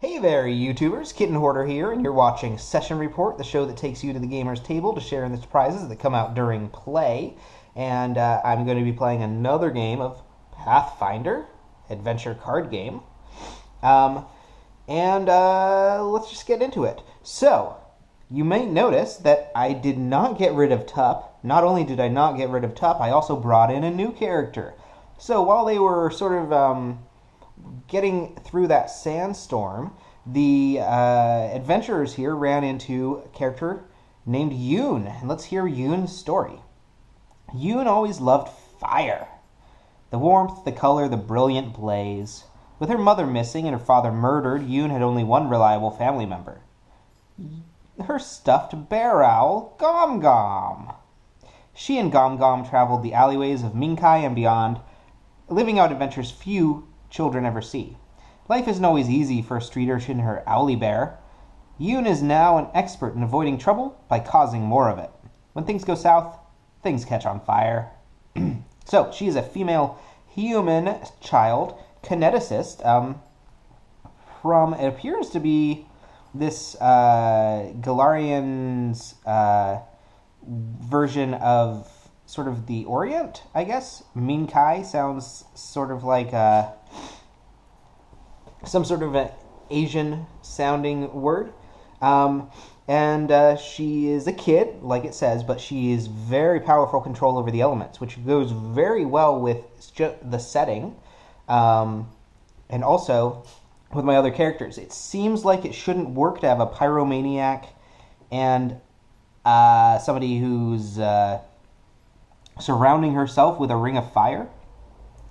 Hey there, YouTubers. Kitten Hoarder here, and you're watching Session Report, the show that takes you to the gamer's table to share in the surprises that come out during play. And I'm going to be playing another game of Pathfinder, adventure card game. Let's just get into it. So, you may notice that I did not get rid of Tup. Not only did I not get rid of Tup, I also brought in a new character. So while they were sort of getting through that sandstorm, the adventurers here ran into a character named Yoon. And let's hear Yoon's story. Yoon always loved fire. The warmth, the color, the brilliant blaze. With her mother missing and her father murdered, Yoon had only one reliable family member. Her stuffed bear owl, Gom Gom. She and Gom Gom traveled the alleyways of Minkai and beyond, living out adventures few children ever see. Life isn't always easy for a street urchin and her owlie bear. Yoon is now an expert in avoiding trouble by causing more of it. When things go south, things catch on fire. So, she is a female human child kineticist from, it appears to be this Delirium's version of sort of the Orient, I guess. Minkai sounds sort of like some sort of an Asian-sounding word. She is a kid, like it says, but she is very powerful control over the elements, which goes very well with the setting, and also with my other characters. It seems like it shouldn't work to have a pyromaniac and somebody who's surrounding herself with a ring of fire.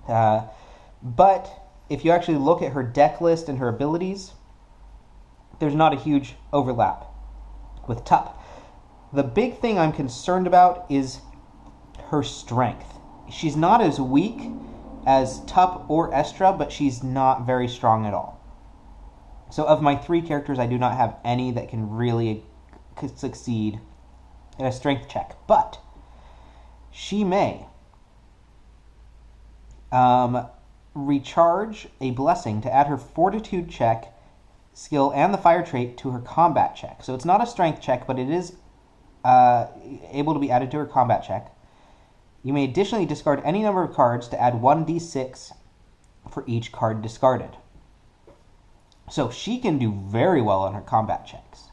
But if you actually look at her deck list and her abilities, there's not a huge overlap with Tup. The big thing I'm concerned about is her strength. She's not as weak as Tup or Estra, but she's not very strong at all. So of my three characters, I do not have any that can really succeed in a strength check. But she may recharge a blessing to add her fortitude check skill and the fire trait to her combat check. So it's not a strength check, but it is able to be added to her combat check. You may additionally discard any number of cards to add 1d6 for each card discarded. So she can do very well on her combat checks.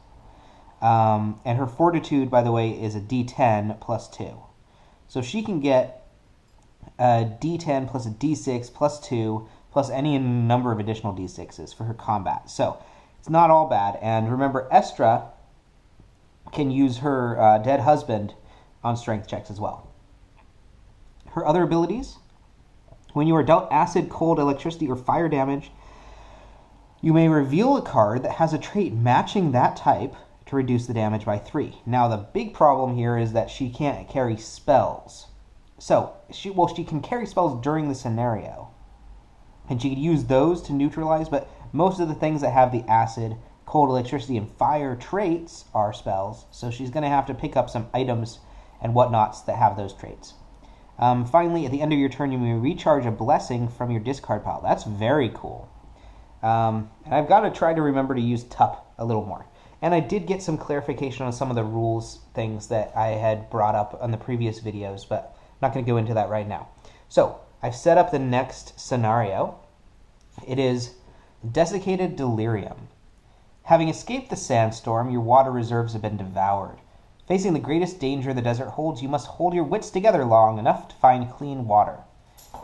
And her fortitude, by the way, is a d10 plus 2. So she can get a d10 plus a d6 plus 2 plus any number of additional d6s for her combat. So it's not all bad. And remember, Estra can use her dead husband on strength checks as well. Her other abilities: when you are dealt acid, cold, electricity, or fire damage, you may reveal a card that has a trait matching that type to reduce the damage by 3. Now, the big problem here is that she can't carry spells. So, she can carry spells during the scenario, and she could use those to neutralize, but most of the things that have the acid, cold, electricity, and fire traits are spells, so she's going to have to pick up some items and whatnots that have those traits. Finally, at the end of your turn, you may recharge a blessing from your discard pile. That's very cool. And I've got to try to remember to use Tup a little more. And I did get some clarification on some of the rules things that I had brought up on the previous videos, but I'm not going to go into that right now. So, I've set up the next scenario. It is Desiccated Delirium. Having escaped the sandstorm, your water reserves have been devoured. Facing the greatest danger the desert holds, you must hold your wits together long enough to find clean water.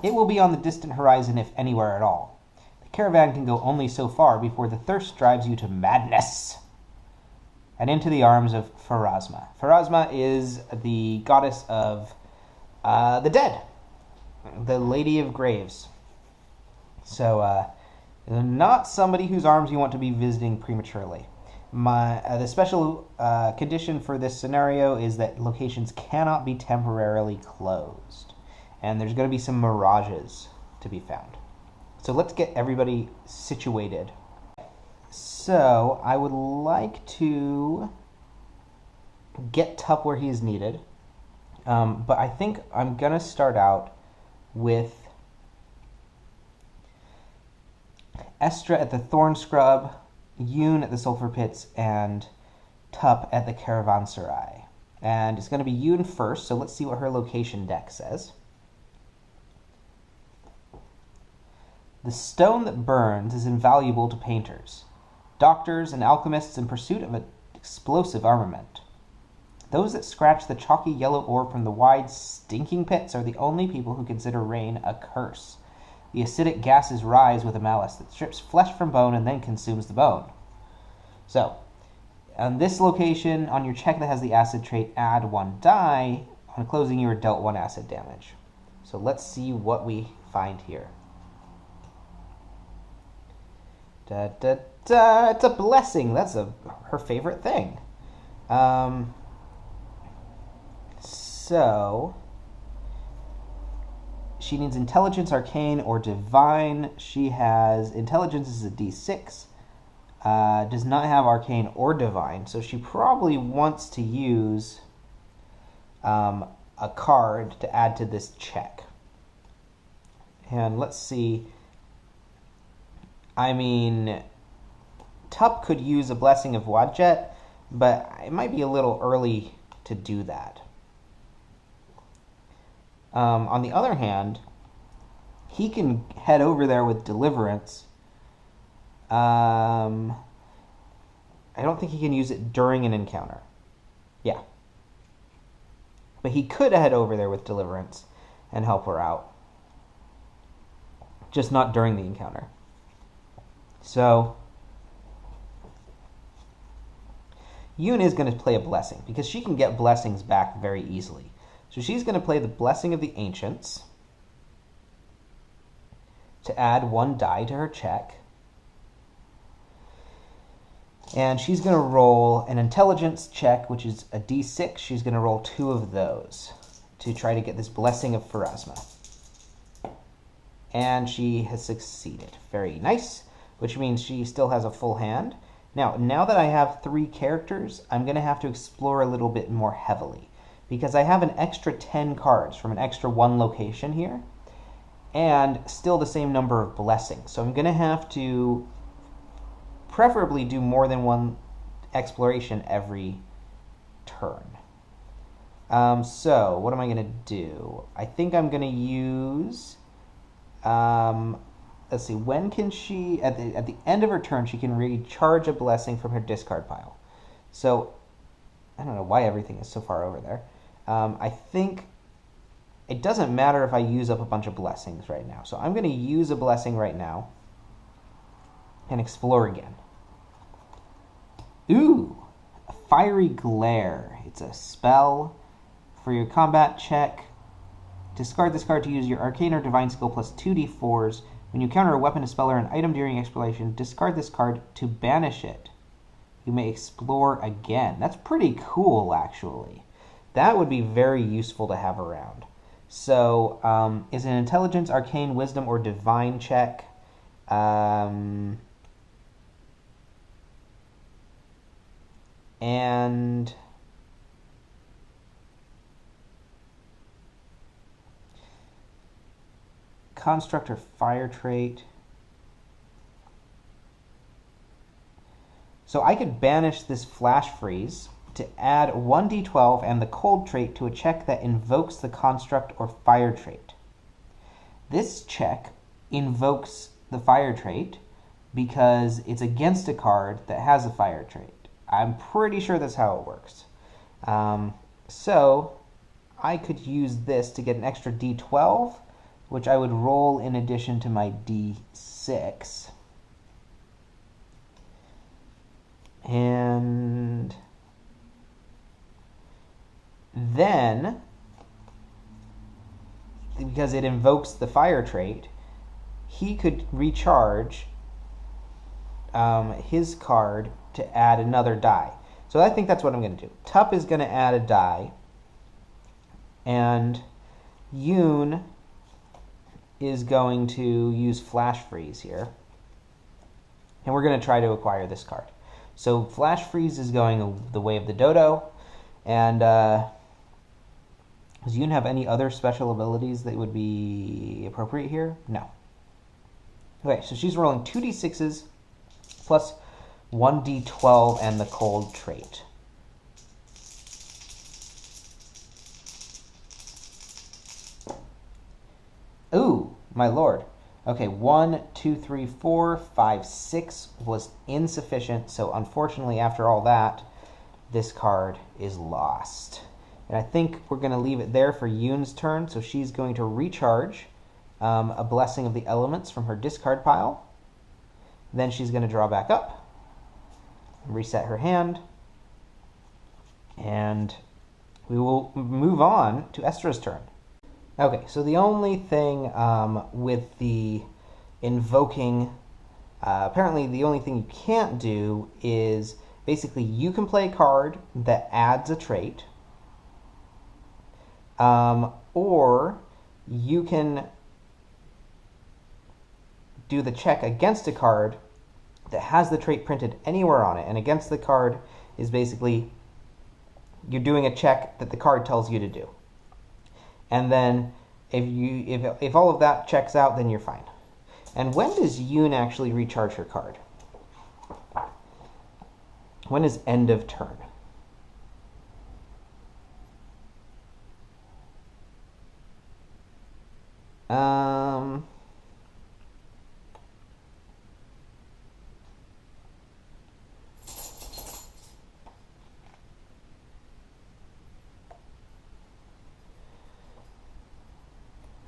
It will be on the distant horizon, if anywhere at all. The caravan can go only so far before the thirst drives you to madness and into the arms of Pharasma. Pharasma is the goddess of the dead, the Lady of Graves. So, not somebody whose arms you want to be visiting prematurely. The special condition for this scenario is that locations cannot be temporarily closed, and there's going to be some mirages to be found. So let's get everybody situated. So I would like to get Tup where he is needed, but I think I'm going to start out with Estra at the Thorn Scrub, Yoon at the Sulphur Pits, and Tup at the Caravanserai. And it's going to be Yoon first, so let's see what her location deck says. The stone that burns is invaluable to painters, doctors, and alchemists in pursuit of an explosive armament. Those that scratch the chalky yellow ore from the wide, stinking pits are the only people who consider rain a curse. The acidic gases rise with a malice that strips flesh from bone and then consumes the bone. So, on this location, on your check that has the acid trait, add 1 die. On closing, you are dealt 1 acid damage. So let's see what we find here. Da, da, da. It's a blessing. That's her favorite thing. So she needs intelligence, arcane, or divine. She has intelligence is a d6. Does not have arcane or divine, so she probably wants to use a card to add to this check. And let's see. I mean, Tup could use a Blessing of Wadjet, but it might be a little early to do that. On the other hand, he can head over there with Deliverance. I don't think he can use it during an encounter. Yeah. But he could head over there with Deliverance and help her out. Just not during the encounter. So, Yoon is going to play a Blessing, because she can get blessings back very easily. So she's going to play the Blessing of the Ancients to add 1 die to her check. And she's going to roll an intelligence check, which is a d6. She's going to roll 2 of those to try to get this Blessing of Pharasma. And she has succeeded. Very nice, which means she still has a full hand. Now that I have 3 characters, I'm going to have to explore a little bit more heavily, because I have an extra 10 cards from an extra 1 location here, and still the same number of blessings. So I'm going to have to preferably do more than 1 exploration every turn. So what am I going to do? I think I'm going to use... let's see, when can she... At the end of her turn, she can recharge a blessing from her discard pile. So, I don't know why everything is so far over there. I think it doesn't matter if I use up a bunch of blessings right now. So I'm going to use a blessing right now and explore again. Ooh, a Fiery Glare. It's a spell for your combat check. Discard this card to use your arcane or divine skill plus 2d4s. When you counter a weapon, a spell, or an item during exploration, discard this card to banish it. You may explore again. That's pretty cool, actually. That would be very useful to have around. So, is an intelligence, arcane, wisdom, or divine check. And construct or fire trait. So I could banish this flash freeze to add 1d12 and the cold trait to a check that invokes the construct or fire trait. This check invokes the fire trait because it's against a card that has a fire trait. I'm pretty sure that's how it works. So I could use this to get an extra d12, which I would roll in addition to my d6. And then, because it invokes the fire trait, he could recharge his card to add another die. So I think that's what I'm going to do. Tup is going to add a die, and Yoon is going to use Flash Freeze here. And we're going to try to acquire this card. So Flash Freeze is going the way of the dodo. And does Yoon have any other special abilities that would be appropriate here? No. Okay, so she's rolling 2d6s plus 1d12 and the cold trait. Ooh, my lord. Okay, 1, 2, 3, 4, 5, 6 was insufficient, so unfortunately after all that, this card is lost. And I think we're going to leave it there for Yoon's turn, so she's going to recharge a Blessing of the Elements from her discard pile. Then she's going to draw back up, reset her hand, and we will move on to Estra's turn. Okay, so the only thing with the invoking, apparently the only thing you can't do is basically you can play a card that adds a trait, or you can do the check against a card that has the trait printed anywhere on it, and against the card is basically you're doing a check that the card tells you to do. And then if all of that checks out, then you're fine. And when does Yoon actually recharge her card? When is end of turn?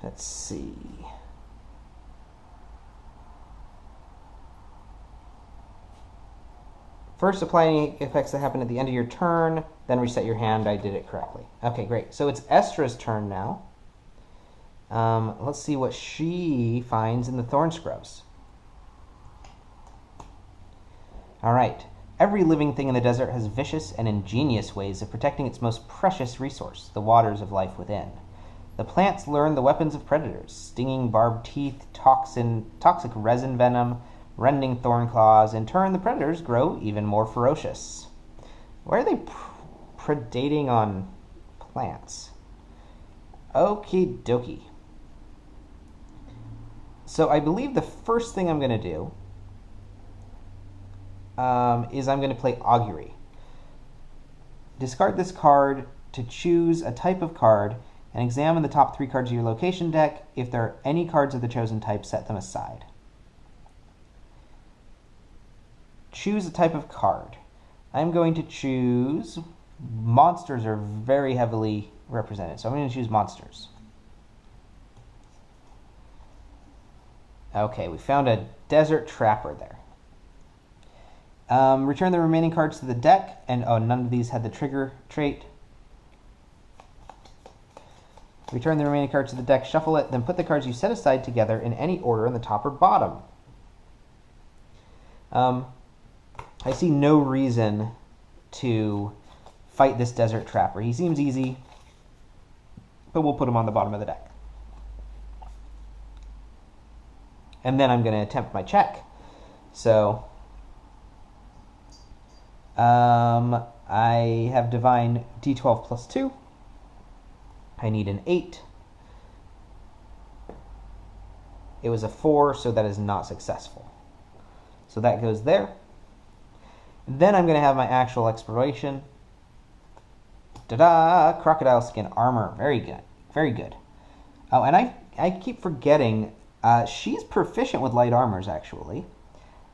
Let's see. First, apply any effects that happen at the end of your turn, then reset your hand. I did it correctly. Okay, great. So it's Estra's turn now. Let's see what she finds in the Thorn Scrubs. All right. Every living thing in the desert has vicious and ingenious ways of protecting its most precious resource, the waters of life within. The plants learn the weapons of predators, stinging barbed teeth, toxic resin venom, rending thorn claws. In turn, the predators grow even more ferocious. Why are they predating on plants? Okie dokie. So I believe the first thing I'm going to do is I'm going to play Augury. Discard this card to choose a type of card and examine the top 3 cards of your location deck. If there are any cards of the chosen type, set them aside. Choose a type of card. I'm going to choose... Monsters are very heavily represented, so I'm going to choose monsters. Okay, we found a Desert Trapper there. Return the remaining cards to the deck, and none of these had the trigger trait. Return the remaining cards to the deck, shuffle it, then put the cards you set aside together in any order in the top or bottom. I see no reason to fight this Desert Trapper. He seems easy, but we'll put him on the bottom of the deck. And then I'm going to attempt my check. So, I have Divine D12 plus 2. I need an 8. It was a 4, so that is not successful. So that goes there. Then I'm going to have my actual exploration. Ta-da! Crocodile skin armor. Very good. Very good. Oh, and I keep forgetting, she's proficient with light armors, actually.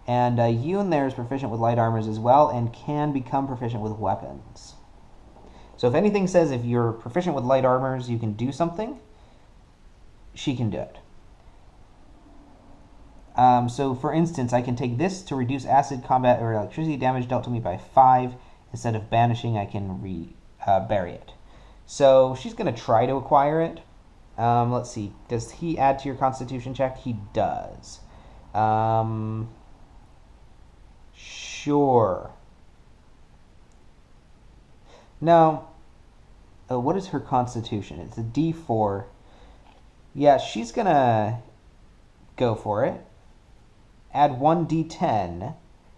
And Yoon there is proficient with light armors as well, and can become proficient with weapons. So if anything says if you're proficient with light armors, you can do something, she can do it. So for instance, I can take this to reduce acid, combat, or electricity damage dealt to me by 5. Instead of banishing, I can bury it. So she's going to try to acquire it. Let's see. Does he add to your Constitution check? He does. Sure. No. What is her Constitution? It's a D4. Yeah, she's going to go for it. Add 1 D10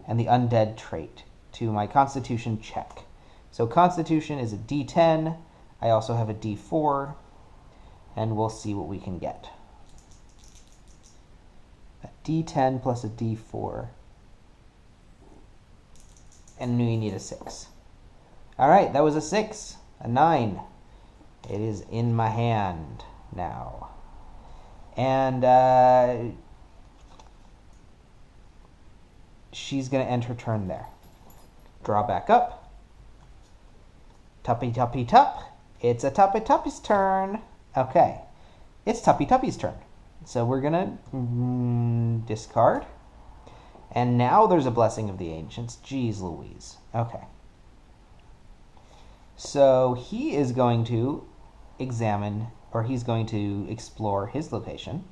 and the undead trait to my Constitution check. So Constitution is a D10. I also have a D4. And we'll see what we can get. A D10 plus a D4. And you need a 6. All right, that was a 6. A 9. It is in my hand now. And she's going to end her turn there. Draw back up. Tuppy Tuppy Tup. It's a Tuppy Tuppy's turn. Okay. It's Tuppy Tuppy's turn. So we're going to discard. And now there's a Blessing of the Ancients. Jeez Louise. Okay. So he is going to examine, or he's going to explore his location.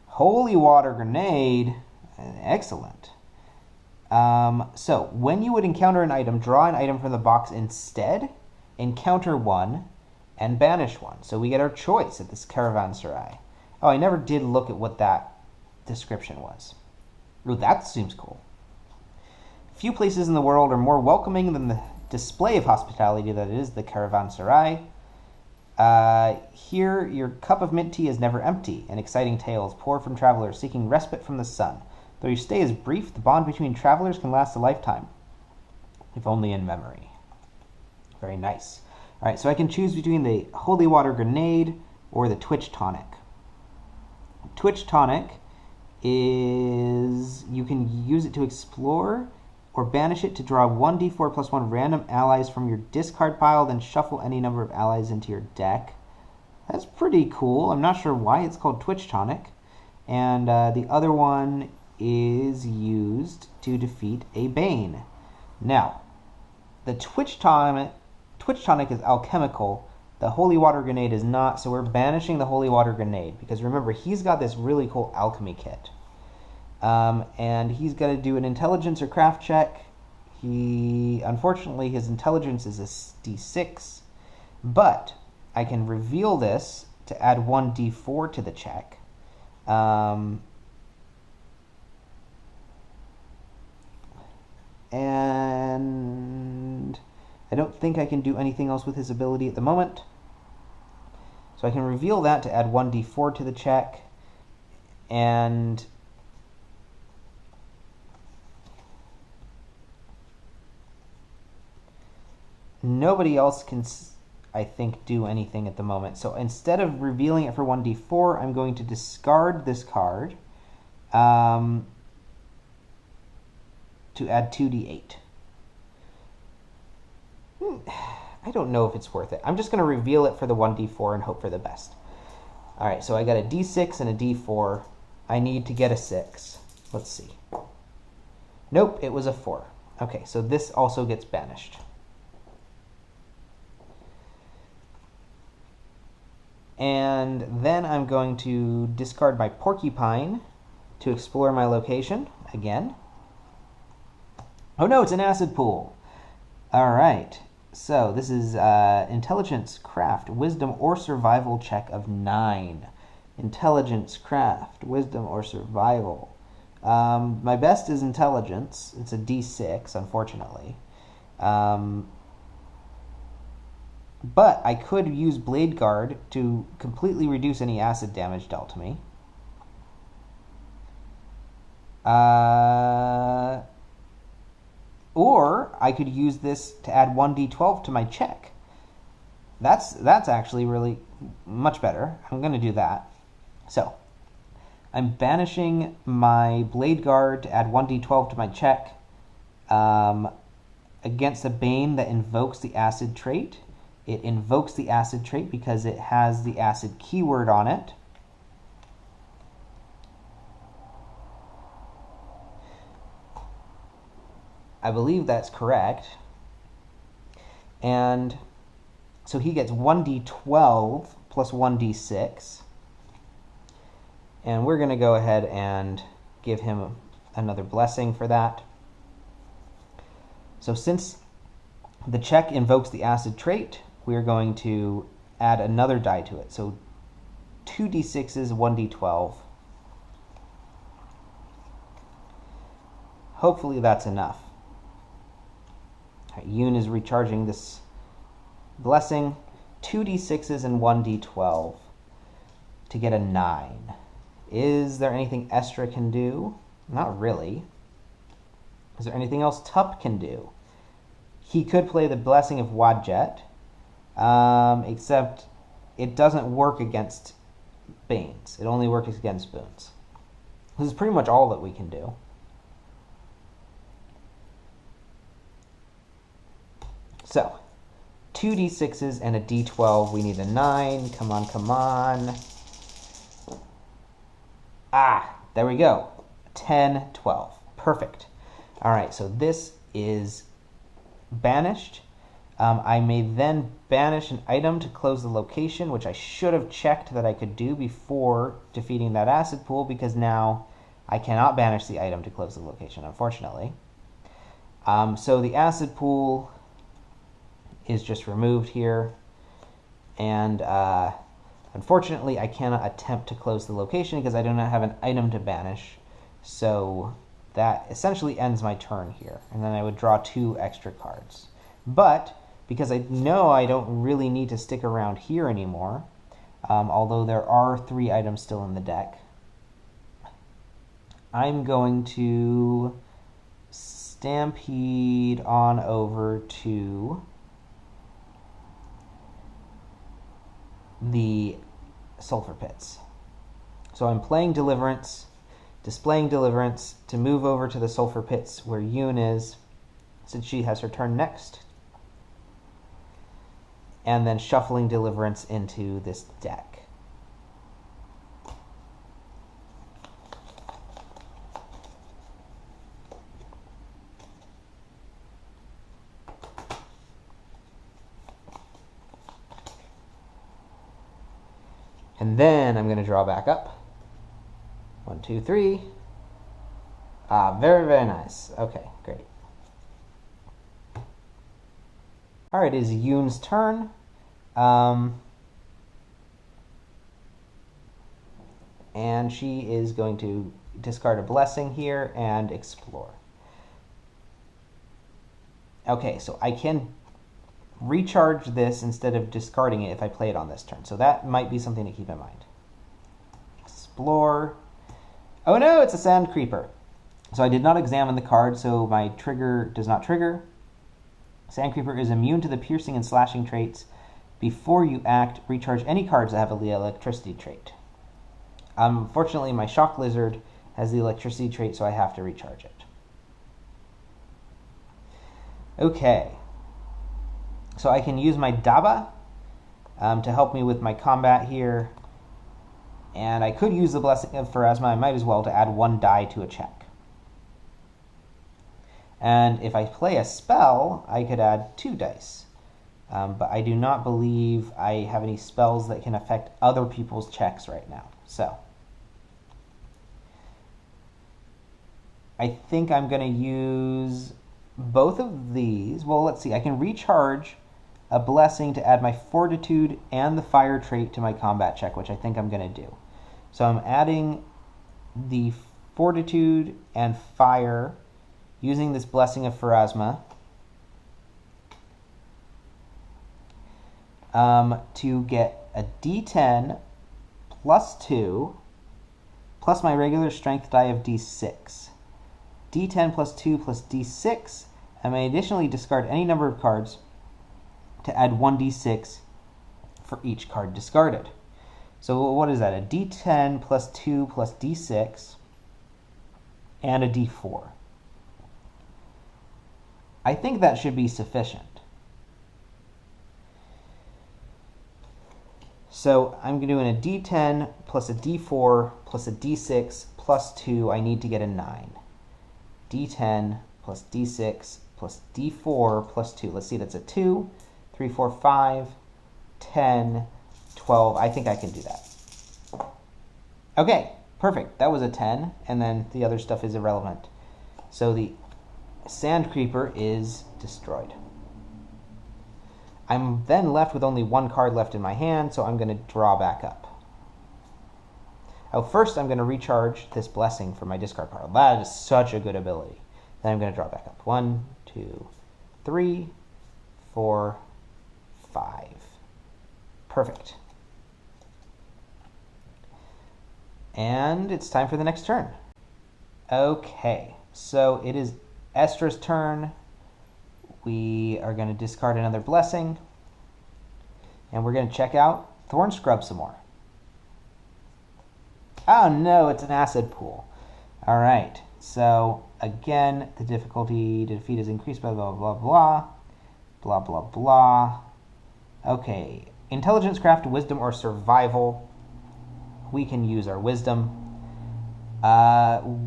Holy Water Grenade. Excellent. So when you would encounter an item, draw an item from the box instead, encounter one, and banish one. So we get our choice at this Caravanserai. Oh, I never did look at what that description was. Ooh, that seems cool. Few places in the world are more welcoming than the display of hospitality that is the Caravanserai. Here, your cup of mint tea is never empty, and exciting tales pour from travelers seeking respite from the sun. Though your stay is brief, the bond between travelers can last a lifetime, if only in memory. Very nice. All right, so I can choose between the Holy Water Grenade or the Twitch Tonic. Twitch Tonic is, you can use it to explore or banish it to draw 1d4 plus 1 random allies from your discard pile, then shuffle any number of allies into your deck. That's pretty cool. I'm not sure why it's called Twitch Tonic. And the other one is used to defeat a Bane. Now, the Twitch Tonic is alchemical. The Holy Water Grenade is not, so we're banishing the Holy Water Grenade. Because remember, he's got this really cool alchemy kit. And he's got to do an intelligence or craft check. Unfortunately, his intelligence is a d6. But I can reveal this to add 1d4 to the check. And I don't think I can do anything else with his ability at the moment. So I can reveal that to add 1d4 to the check. And nobody else can, I think, do anything at the moment. So instead of revealing it for 1d4, I'm going to discard this card to add 2d8. I don't know if it's worth it. I'm just going to reveal it for the 1d4 and hope for the best. All right, so I got a d6 and a d4. I need to get a 6. Let's see. Nope, it was a 4. Okay, so this also gets banished. And then I'm going to discard my Porcupine to explore my location again. Oh no, it's an acid pool. All right, so this is Intelligence, Craft, Wisdom, or Survival check of 9. Intelligence, Craft, Wisdom, or Survival. My best is Intelligence. It's a d6, unfortunately. But I could use Blade Guard to completely reduce any acid damage dealt to me. Or I could use this to add 1d12 to my check. That's actually really much better. I'm going to do that. So I'm banishing my Blade Guard to add 1d12 to my check against a Bane that invokes the acid trait. It invokes the acid trait because it has the acid keyword on it. I believe that's correct. And so he gets 1d12 plus 1d6. And we're going to go ahead and give him another blessing for that. So since the check invokes the acid trait, we're going to add another die to it. So 2d6s, 1d12. Hopefully that's enough. Right, Yoon is recharging this blessing. 2d6s and 1d12 to get a 9. Is there anything Estra can do? Not really. Is there anything else Tup can do? He could play the Blessing of Wadjet, except it doesn't work against Banes. It only works against Boons. This is pretty much all that we can do. So, 2d6s and a d12. We need a 9. Come on, come on. Ah, there we go. 10, 12. Perfect. All right, so this is banished. I may then banish an item to close the location, which I should have checked that I could do before defeating that acid pool, because now I cannot banish the item to close the location, unfortunately. So the acid pool is just removed here, and unfortunately I cannot attempt to close the location because I do not have an item to banish. So that essentially ends my turn here, and then I would draw 2 extra cards. But because I know I don't really need to stick around here anymore, although there are 3 items still in the deck, I'm going to stampede on over to the Sulfur Pits. So I'm playing Deliverance, displaying Deliverance to move over to the Sulfur Pits where Yoon is, since she has her turn next, and then shuffling Deliverance into this deck. And then I'm going to draw back up. 1, 2, 3. Very, very nice. Okay, great. All right, it is Yoon's turn. And she is going to discard a blessing here and explore. Okay, so I can recharge this instead of discarding it if I play it on this turn. So that might be something to keep in mind. Explore. Oh no, it's a Sand Creeper. So I did not examine the card, so my trigger does not trigger. Sand Creeper is immune to the piercing and slashing traits. Before you act, recharge any cards that have the electricity trait. Unfortunately, my Shock Lizard has the electricity trait, so I have to recharge it. Okay. So I can use my Daba to help me with my combat here. And I could use the Blessing of Pharasma. I might as well to add 1 die to a check. And if I play a spell, I could add 2 dice. But I do not believe I have any spells that can affect other people's checks right now. So I think I'm going to use both of these. Well, let's see. I can recharge a blessing to add my Fortitude and the Fire trait to my combat check, which I think I'm going to do. So I'm adding the Fortitude and Fire using this Blessing of Pharasma to get a D10 plus 2 plus my regular strength die of D6. D10 plus 2 plus D6. I may additionally discard any number of cards to add 1d6 for each card discarded. So what is that? A d10 plus 2 plus d6 and a d4. I think that should be sufficient. So I'm doing a d10 plus a d4 plus a d6 plus 2. I need to get a 9. d10 plus d6 plus d4 plus 2. Let's see, that's a 2. 3, 4, 5, 10, 12. I think I can do that. Okay, perfect. That was a 10, and then the other stuff is irrelevant. So the Sand Creeper is destroyed. I'm then left with only 1 card left in my hand, so I'm going to draw back up. Oh, first I'm going to recharge this Blessing for my discard pile. That is such a good ability. Then I'm going to draw back up. 1, 2, 3, 4, 5. Perfect. And it's time for the next turn. Okay, so it is Estra's turn. We are going to discard another blessing. And we're going to check out Thorn Scrub some more. Oh no, it's an acid pool. Alright, so again, the difficulty to defeat is increased by blah blah blah. Blah blah blah. Okay, intelligence, craft, wisdom, or survival. We can use our wisdom,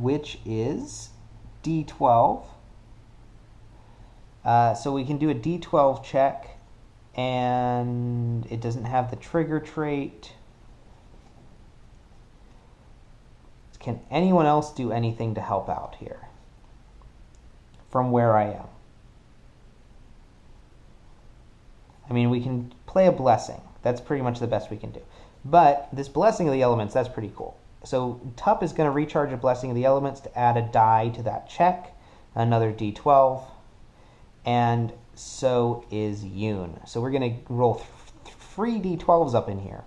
which is D12. So we can do a D12 check, and it doesn't have the trigger trait. Can anyone else do anything to help out here from where I am? I mean, we can play a blessing. That's pretty much the best we can do. But this blessing of the elements, that's pretty cool. So Tup is going to recharge a blessing of the elements to add a die to that check, another D12, and so is Yoon. So we're going to roll 3 D12s up in here.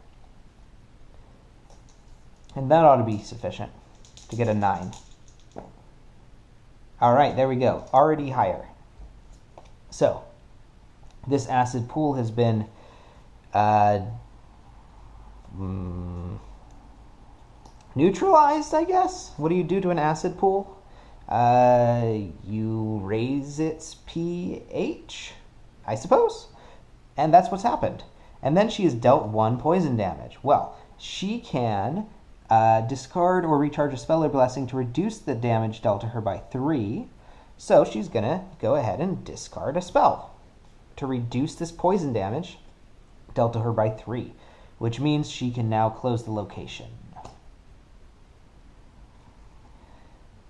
And that ought to be sufficient to get a 9. All right, there we go. Already higher. So this acid pool has been neutralized, I guess. What do you do to an acid pool? You raise its pH, I suppose. And that's what's happened. And then she is dealt 1 poison damage. Well, she can discard or recharge a spell or blessing to reduce the damage dealt to her by 3. So she's going to go ahead and discard a spell to reduce this poison damage dealt to her by 3, which means she can now close the location.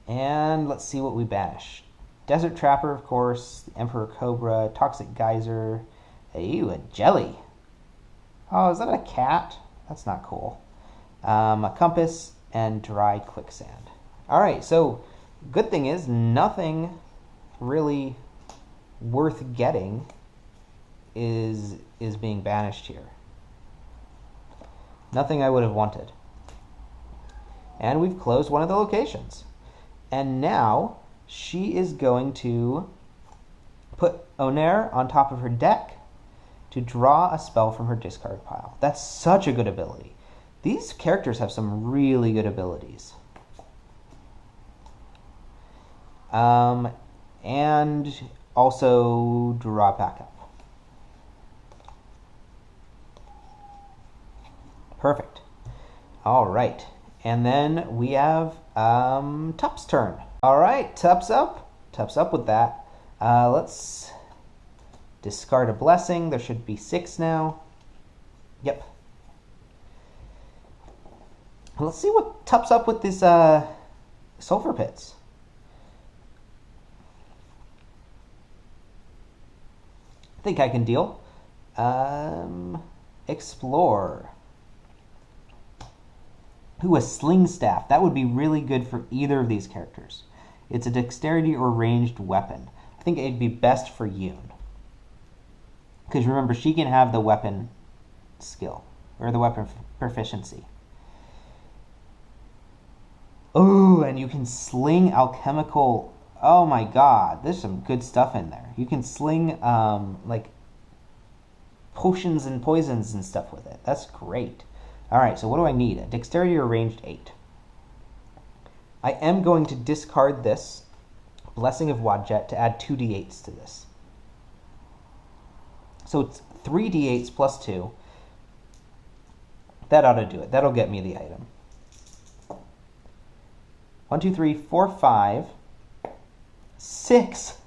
And let's see what we banish. Desert Trapper, of course, the Emperor Cobra, Toxic Geyser, ew, a jelly. Oh, is that a cat? That's not cool. A compass, and dry quicksand. Alright, so good thing is nothing really worth getting is being banished here. Nothing I would have wanted. And we've closed one of the locations. And now she is going to put Onair on top of her deck to draw a spell from her discard pile. That's such a good ability. These characters have some really good abilities. And also draw back up. Perfect. All right. And then we have Tup's turn. All right, Tup's up. Tup's up with that. Let's discard a blessing. There should be 6 now. Yep. Let's see what Tup's up with this sulfur pits. I think I can deal. Explore. Ooh, a sling staff. That would be really good for either of these characters. It's a dexterity or ranged weapon. I think it'd be best for Yoon. Because remember, she can have the weapon skill, or the weapon proficiency. Oh, and you can sling alchemical. Oh my god, there's some good stuff in there. You can sling like potions and poisons and stuff with it. That's great. Alright, so what do I need? A dexterity or ranged 8. I am going to discard this Blessing of Wadjet to add 2d8s to this. So it's 3d8s plus 2. That ought to do it. That'll get me the item. 1, 2, 3, 4, 5, 6.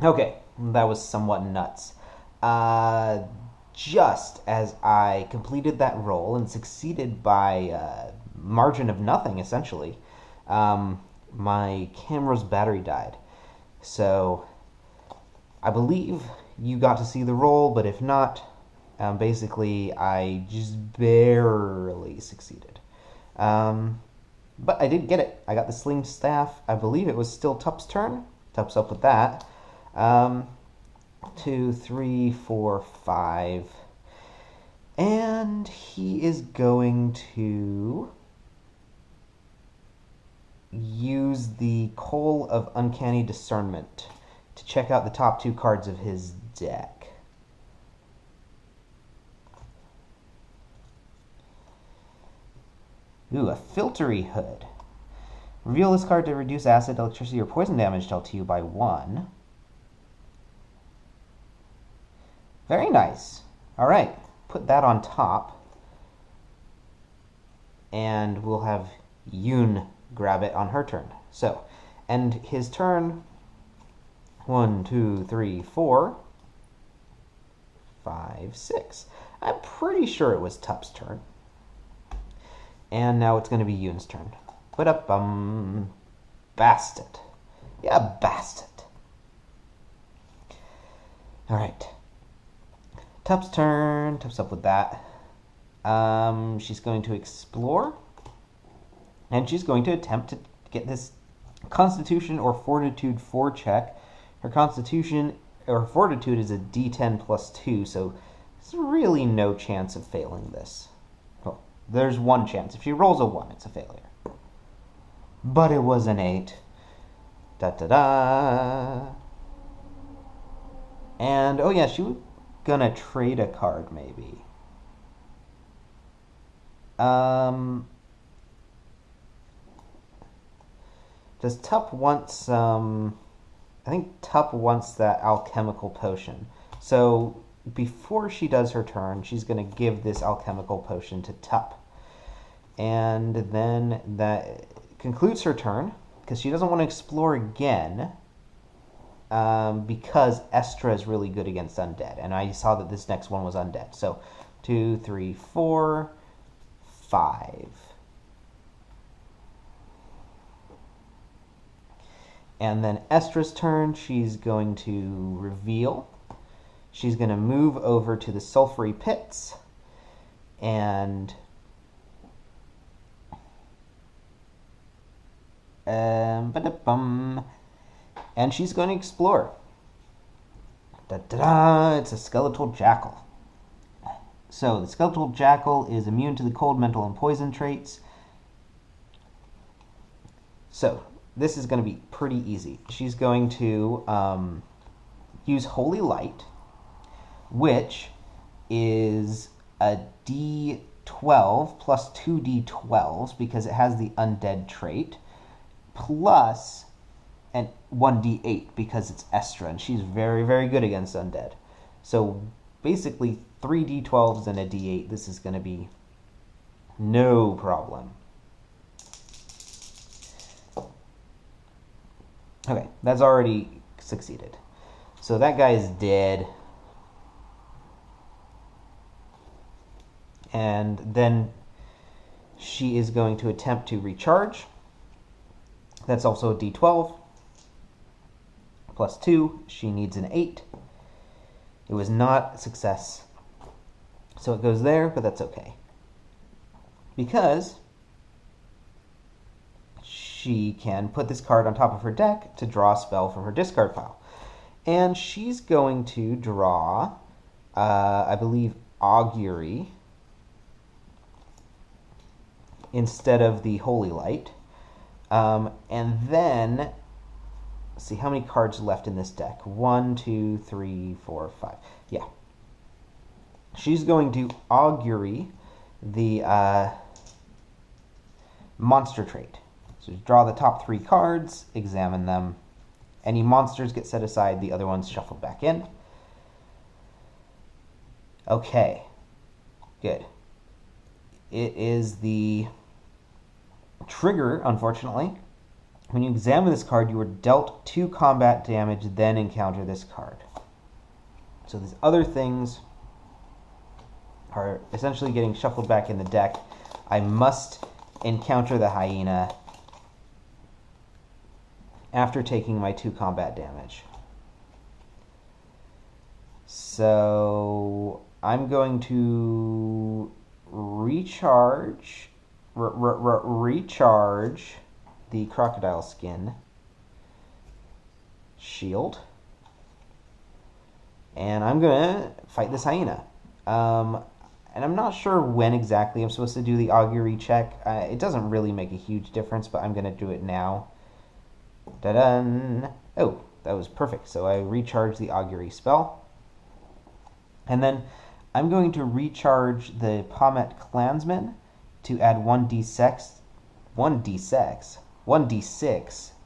Okay, that was somewhat nuts. Just as I completed that roll and succeeded by margin of nothing, essentially, my camera's battery died. So I believe you got to see the roll, but if not, basically I just barely succeeded. But I did get it. I got the sling staff. I believe it was still Tup's turn. Tup's up with that. 2, 3, 4, 5. And he is going to use use the Coal of Uncanny Discernment to check out the top 2 cards of his deck. Ooh, a Filtery Hood. Reveal this card to reduce acid, electricity, or poison damage dealt to you by 1. Very nice. All right, put that on top. And we'll have Yoon grab it on her turn. So, end his turn. 1, 2, 3, 4, 5, 6. I'm pretty sure it was Tup's turn. And now it's going to be Yoon's turn. Put up, Bastard. Yeah, Bastard. All right. Tup's turn. Tup's up with that. She's going to explore. And she's going to attempt to get this Constitution or Fortitude 4 check. Her Constitution or Fortitude is a D10 plus 2, so there's really no chance of failing this. Well, there's one chance. If she rolls a 1, it's a failure. But it was an 8. Da-da-da. And, oh yeah, she was gonna trade a card, maybe. Does Tup want some... I think Tup wants that alchemical potion. So, before she does her turn, she's going to give this alchemical potion to Tup. And then that concludes her turn, because she doesn't want to explore again, because Estra is really good against undead. And I saw that this next one was undead. So, 2, 3, 4, 5. And then Estra's turn, she's going to reveal. She's going to move over to the sulfury pits. And and she's going to explore. Da-da-da! It's a skeletal jackal. So the skeletal jackal is immune to the cold, mental, and poison traits. So this is going to be pretty easy. She's going to use Holy Light, which is a D12 plus 2 D12s because it has the undead trait, plus and 1 D8 because it's Estra, and she's very, very good against undead. So basically 3 D12s and a D8. This is going to be no problem. Okay, that's already succeeded. So that guy is dead. And then she is going to attempt to recharge. That's also a D12. Plus 2. She needs an 8. It was not a success. So it goes there, but that's okay. Because she can put this card on top of her deck to draw a spell from her discard pile. And she's going to draw, I believe, Augury instead of the Holy Light. And then, let's see, how many cards left in this deck? 1, 2, 3, 4, 5. Yeah. She's going to Augury the monster trait. So draw the top 3 cards, examine them. Any monsters get set aside, the other ones shuffled back in. Okay, good. It is the trigger, unfortunately. When you examine this card, you are dealt 2 combat damage, then encounter this card. So these other things are essentially getting shuffled back in the deck. I must encounter the hyena after taking my 2 combat damage. So I'm going to recharge the crocodile skin shield, and I'm gonna fight this hyena. And I'm not sure when exactly I'm supposed to do the augury check. It doesn't really make a huge difference, but I'm gonna do it now Da-dun! Oh, that was perfect. So I recharge the augury spell. And then I'm going to recharge the Pomet Clansman to add 1d6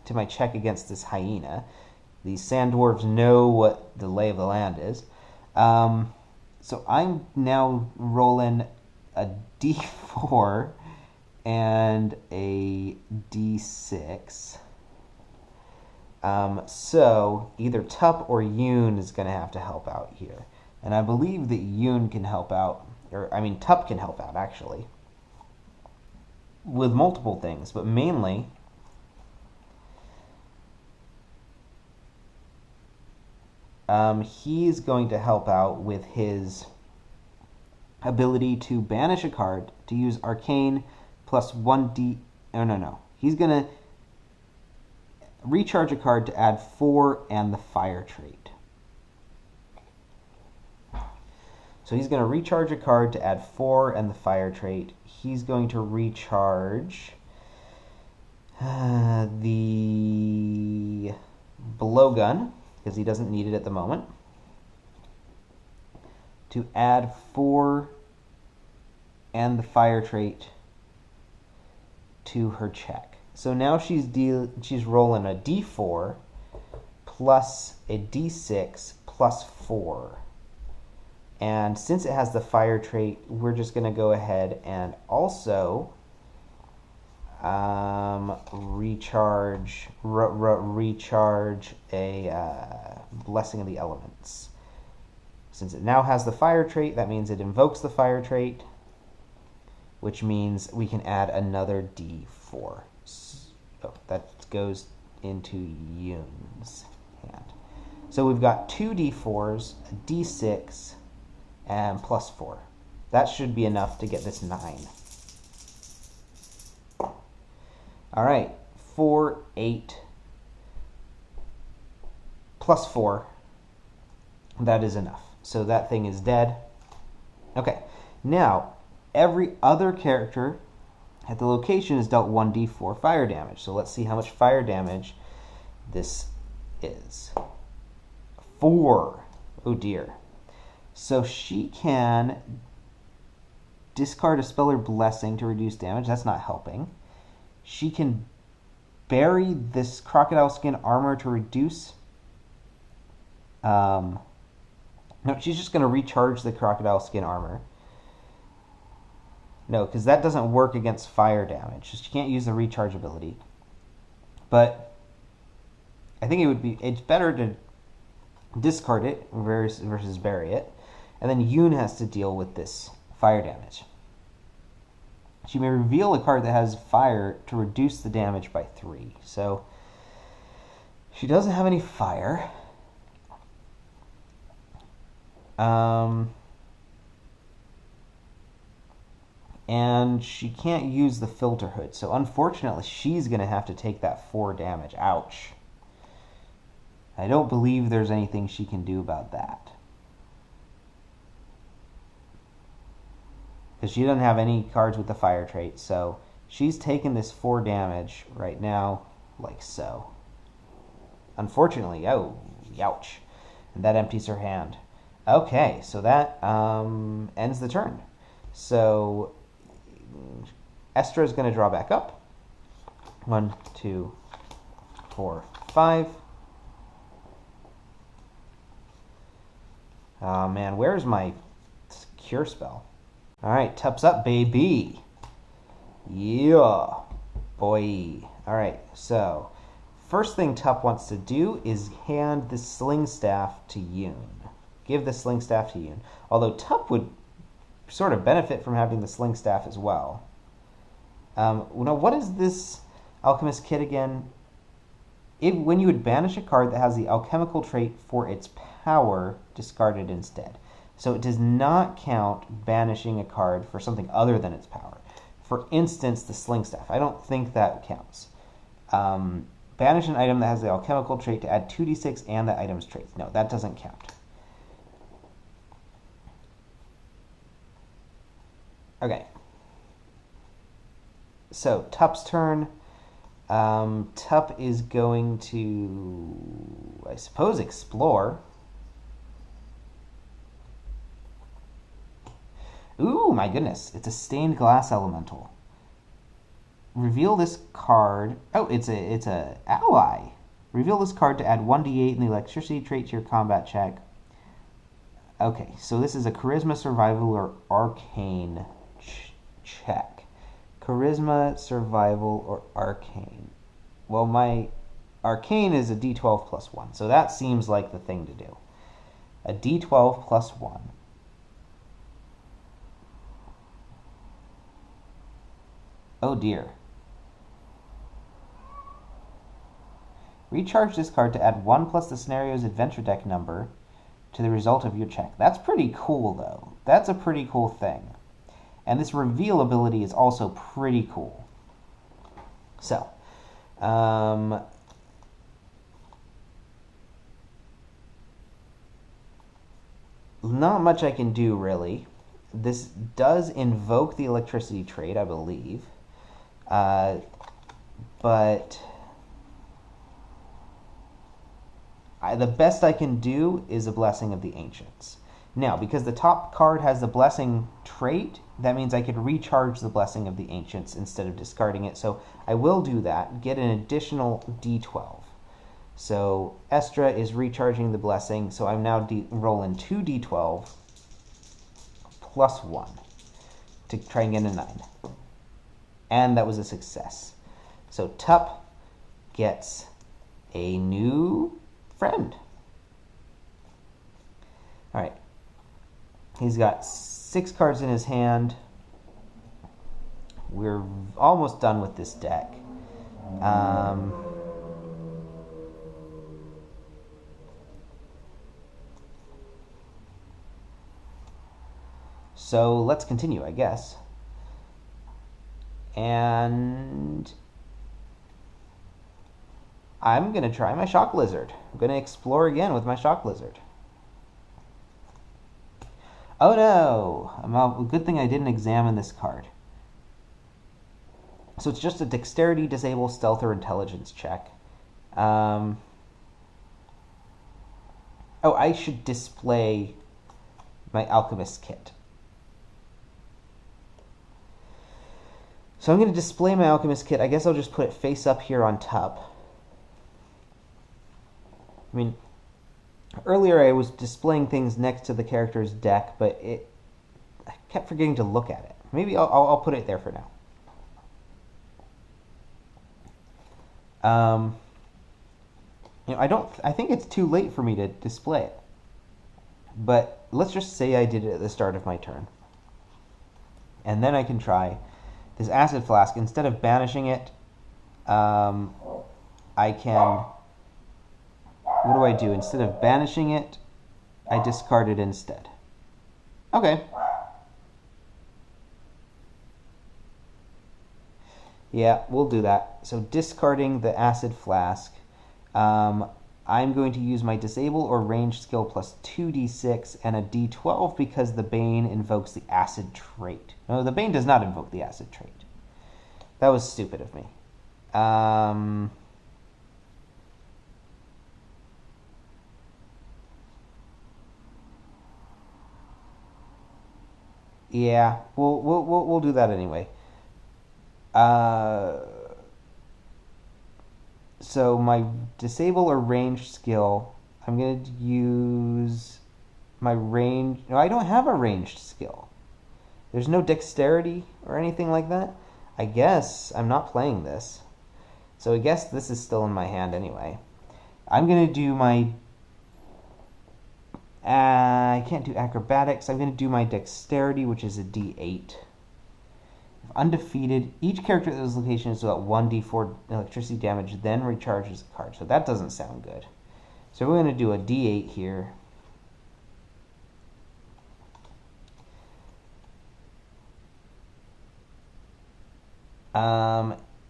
to my check against this hyena. These sand dwarves know what the lay of the land is. So I'm now rolling a d4 and a d6. So either Tup or Yoon is going to have to help out here. And I believe that Yoon can help out, Tup can help out, actually, with multiple things, but mainly he's going to help out with his ability to banish a card, to use Arcane plus 1d... No. He's going to recharge a card to add 4 and the fire trait. So he's going to recharge a card to add 4 and the fire trait. He's going to recharge the blowgun, because he doesn't need it at the moment, to add 4 and the fire trait to her check. So now she's rolling a d4 plus a d6 plus 4. And since it has the fire trait, we're just going to go ahead and also recharge a Blessing of the Elements. Since it now has the fire trait, that means it invokes the fire trait, which means we can add another d4. So that goes into Yoon's hand. So we've got 2 d4s, a d6, and plus 4. That should be enough to get this 9. Alright, 4, 8, plus 4. That is enough. So that thing is dead. Okay, now every other character at the location is dealt 1d4 fire damage. So let's see how much fire damage this is. 4. Oh dear. So she can discard a spell or blessing to reduce damage. That's not helping. She can bury this crocodile skin armor to reduce... no, she's just going to recharge the crocodile skin armor. No, because that doesn't work against fire damage. She can't use the recharge ability. But I think it's better to discard it versus bury it. And then Yoon has to deal with this fire damage. She may reveal a card that has fire to reduce the damage by 3. So she doesn't have any fire. And she can't use the filter hood. So unfortunately, she's going to have to take that 4 damage. Ouch. I don't believe there's anything she can do about that. Because she doesn't have any cards with the fire trait. So she's taking this 4 damage right now, like so. Unfortunately, oh, ouch. And that empties her hand. Okay, so that ends the turn. So Estra is going to draw back up. 1, 2, 4, 5. Oh man, where's my cure spell? Alright, Tup's up, baby. Yeah, boy. Alright, so first thing Tup wants to do is hand the sling staff to Yoon. Give the sling staff to Yoon. Although Tup would sort of benefit from having the sling staff as well. Now, what is this alchemist kit again? When you would banish a card that has the alchemical trait for its power, discarded instead. So it does not count banishing a card for something other than its power. For instance, the sling staff. I don't think that counts. Banish an item that has the alchemical trait to add 2d6 and the item's traits. No, that doesn't count. Okay. So, Tup's turn. Tup is going to, I suppose, explore. Ooh, my goodness. It's a stained glass elemental. Reveal this card. Oh, it's a ally. Reveal this card to add 1d8 in the electricity trait to your combat check. Okay, so this is a charisma, survival, or arcane check. Charisma, survival, or arcane. Well, my arcane is a d12 plus 1, so that seems like the thing to do. A d12 plus 1. Oh dear. Recharge this card to add 1 plus the scenario's adventure deck number to the result of your check. That's pretty cool, though. That's a pretty cool thing. And this reveal ability is also pretty cool. So, not much I can do, really. This does invoke the electricity trait, I believe. But the best I can do is a Blessing of the Ancients. Now, because the top card has the Blessing trait, that means I could recharge the Blessing of the Ancients instead of discarding it. So I will do that, get an additional d12. So Estra is recharging the Blessing, so I'm now rolling 2d12 plus 1 to try and get a 9. And that was a success. So Tup gets a new friend. All right. He's got 6 cards in his hand. We're almost done with this deck. So let's continue, I guess. And I'm going to try my Shock Lizard. I'm going to explore again with my Shock Lizard. Oh no! Good thing I didn't examine this card. So it's just a Dexterity, Disable, Stealth, or Intelligence check. Oh, I should display my Alchemist kit. So I'm going to display my Alchemist kit. I guess I'll just put it face up here on top. I mean, earlier I was displaying things next to the character's deck, but I kept forgetting to look at it. Maybe I'll put it there for now. I think it's too late for me to display it. But let's just say I did it at the start of my turn. And then I can try this Acid Flask. Instead of banishing it, I can... What do I do? Instead of banishing it, I discard it instead. Okay. Yeah, we'll do that. So discarding the Acid Flask, I'm going to use my Disable or Range skill plus 2d6 and a d12 because the Bane invokes the Acid trait. No, the Bane does not invoke the Acid trait. That was stupid of me. Yeah, we'll do that anyway. So my Disable or Range skill, I'm going to use my range... No, I don't have a ranged skill. There's no Dexterity or anything like that. I guess I'm not playing this. So I guess this is still in my hand anyway. I'm going to do my... I can't do Acrobatics. I'm going to do my Dexterity, which is a d8. Undefeated, each character at this location is about 1d4 electricity damage, then recharges a card. So that doesn't sound good. So we're going to do a d8 here.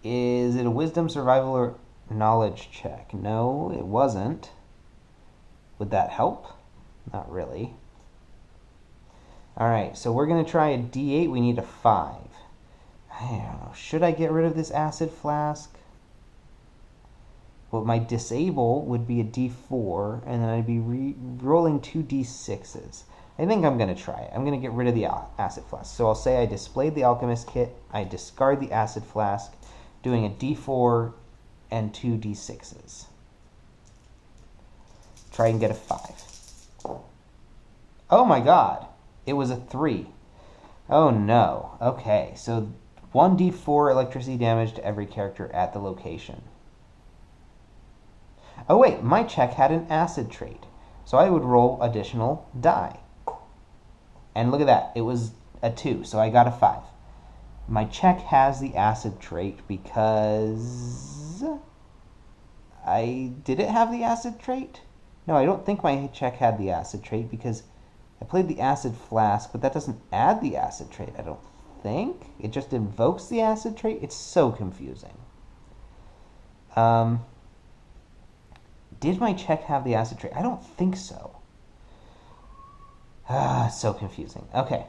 Is it a Wisdom, Survival, or Knowledge check? No, it wasn't. Would that help? Not really. Alright, so we're going to try a d8. We need a 5. I don't know. Should I get rid of this Acid Flask? Well, my disable would be a d4, and then I'd be rolling 2d6s. I think I'm going to try it. I'm going to get rid of the acid flask. So I'll say I displayed the alchemist kit, I discard the acid flask, doing a d4 and 2d6s. Try and get a 5. Oh my god, it was a 3. Oh no. Okay, so 1d4 electricity damage to every character at the location. Oh wait, my check had an acid trait, so I would roll additional die. And look at that, it was a 2, so I got a 5. My check has the acid trait because... Did it have the acid trait? No, I don't think my check had the acid trait because I played the acid flask, but that doesn't add the acid trait, I don't think. It just invokes the acid trait. It's so confusing. Did my check have the acid trait? I don't think so. So confusing. Okay,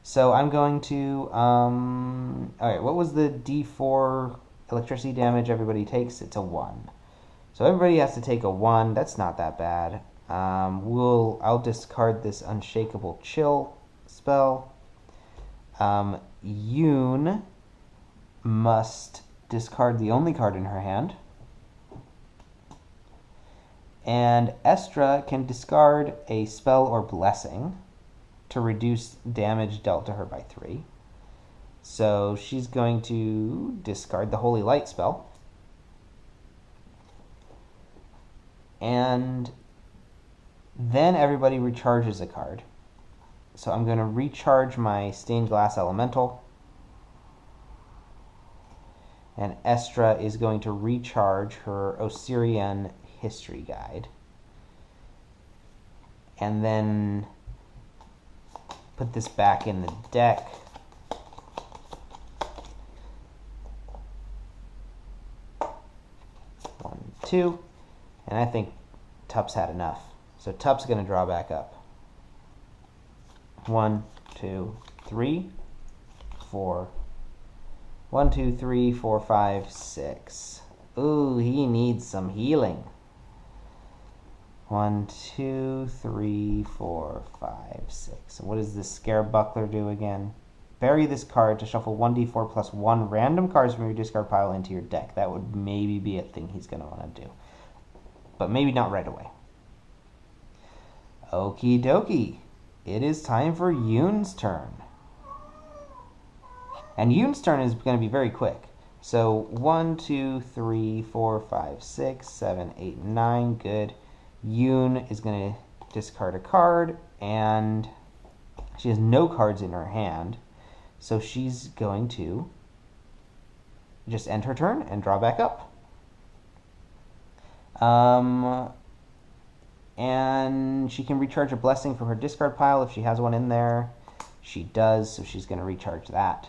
so I'm going to... Alright, what was the d4 electricity damage everybody takes? It's a 1. So everybody has to take a 1. That's not that bad. I'll discard this Unshakable Chill spell. Yoon must discard the only card in her hand. And Estra can discard a spell or blessing to reduce damage dealt to her by 3. So she's going to discard the Holy Light spell. And then everybody recharges a card. So I'm going to recharge my Stained Glass Elemental. And Estra is going to recharge her Osirian History Guide. And then put this back in the deck. One, two. And I think Tup's had enough. So Tup's going to draw back up. 1, 2, 3, 4. 1, 2, 3, 4, 5, 6. Ooh, he needs some healing. 1, 2, 3, 4, 5, 6. What does this Scarab Buckler do again? Bury this card to shuffle 1d4 plus 1 random cards from your discard pile into your deck. That would maybe be a thing he's going to want to do. But maybe not right away. Okie dokie. It is time for Yoon's turn. And Yoon's turn is going to be very quick. So 1, 2, 3, 4, 5, 6, 7, 8, 9. Good. Yoon is going to discard a card, and she has no cards in her hand. So she's going to just end her turn and draw back up. And she can recharge a blessing from her discard pile if she has one in there. She does, so she's going to recharge that.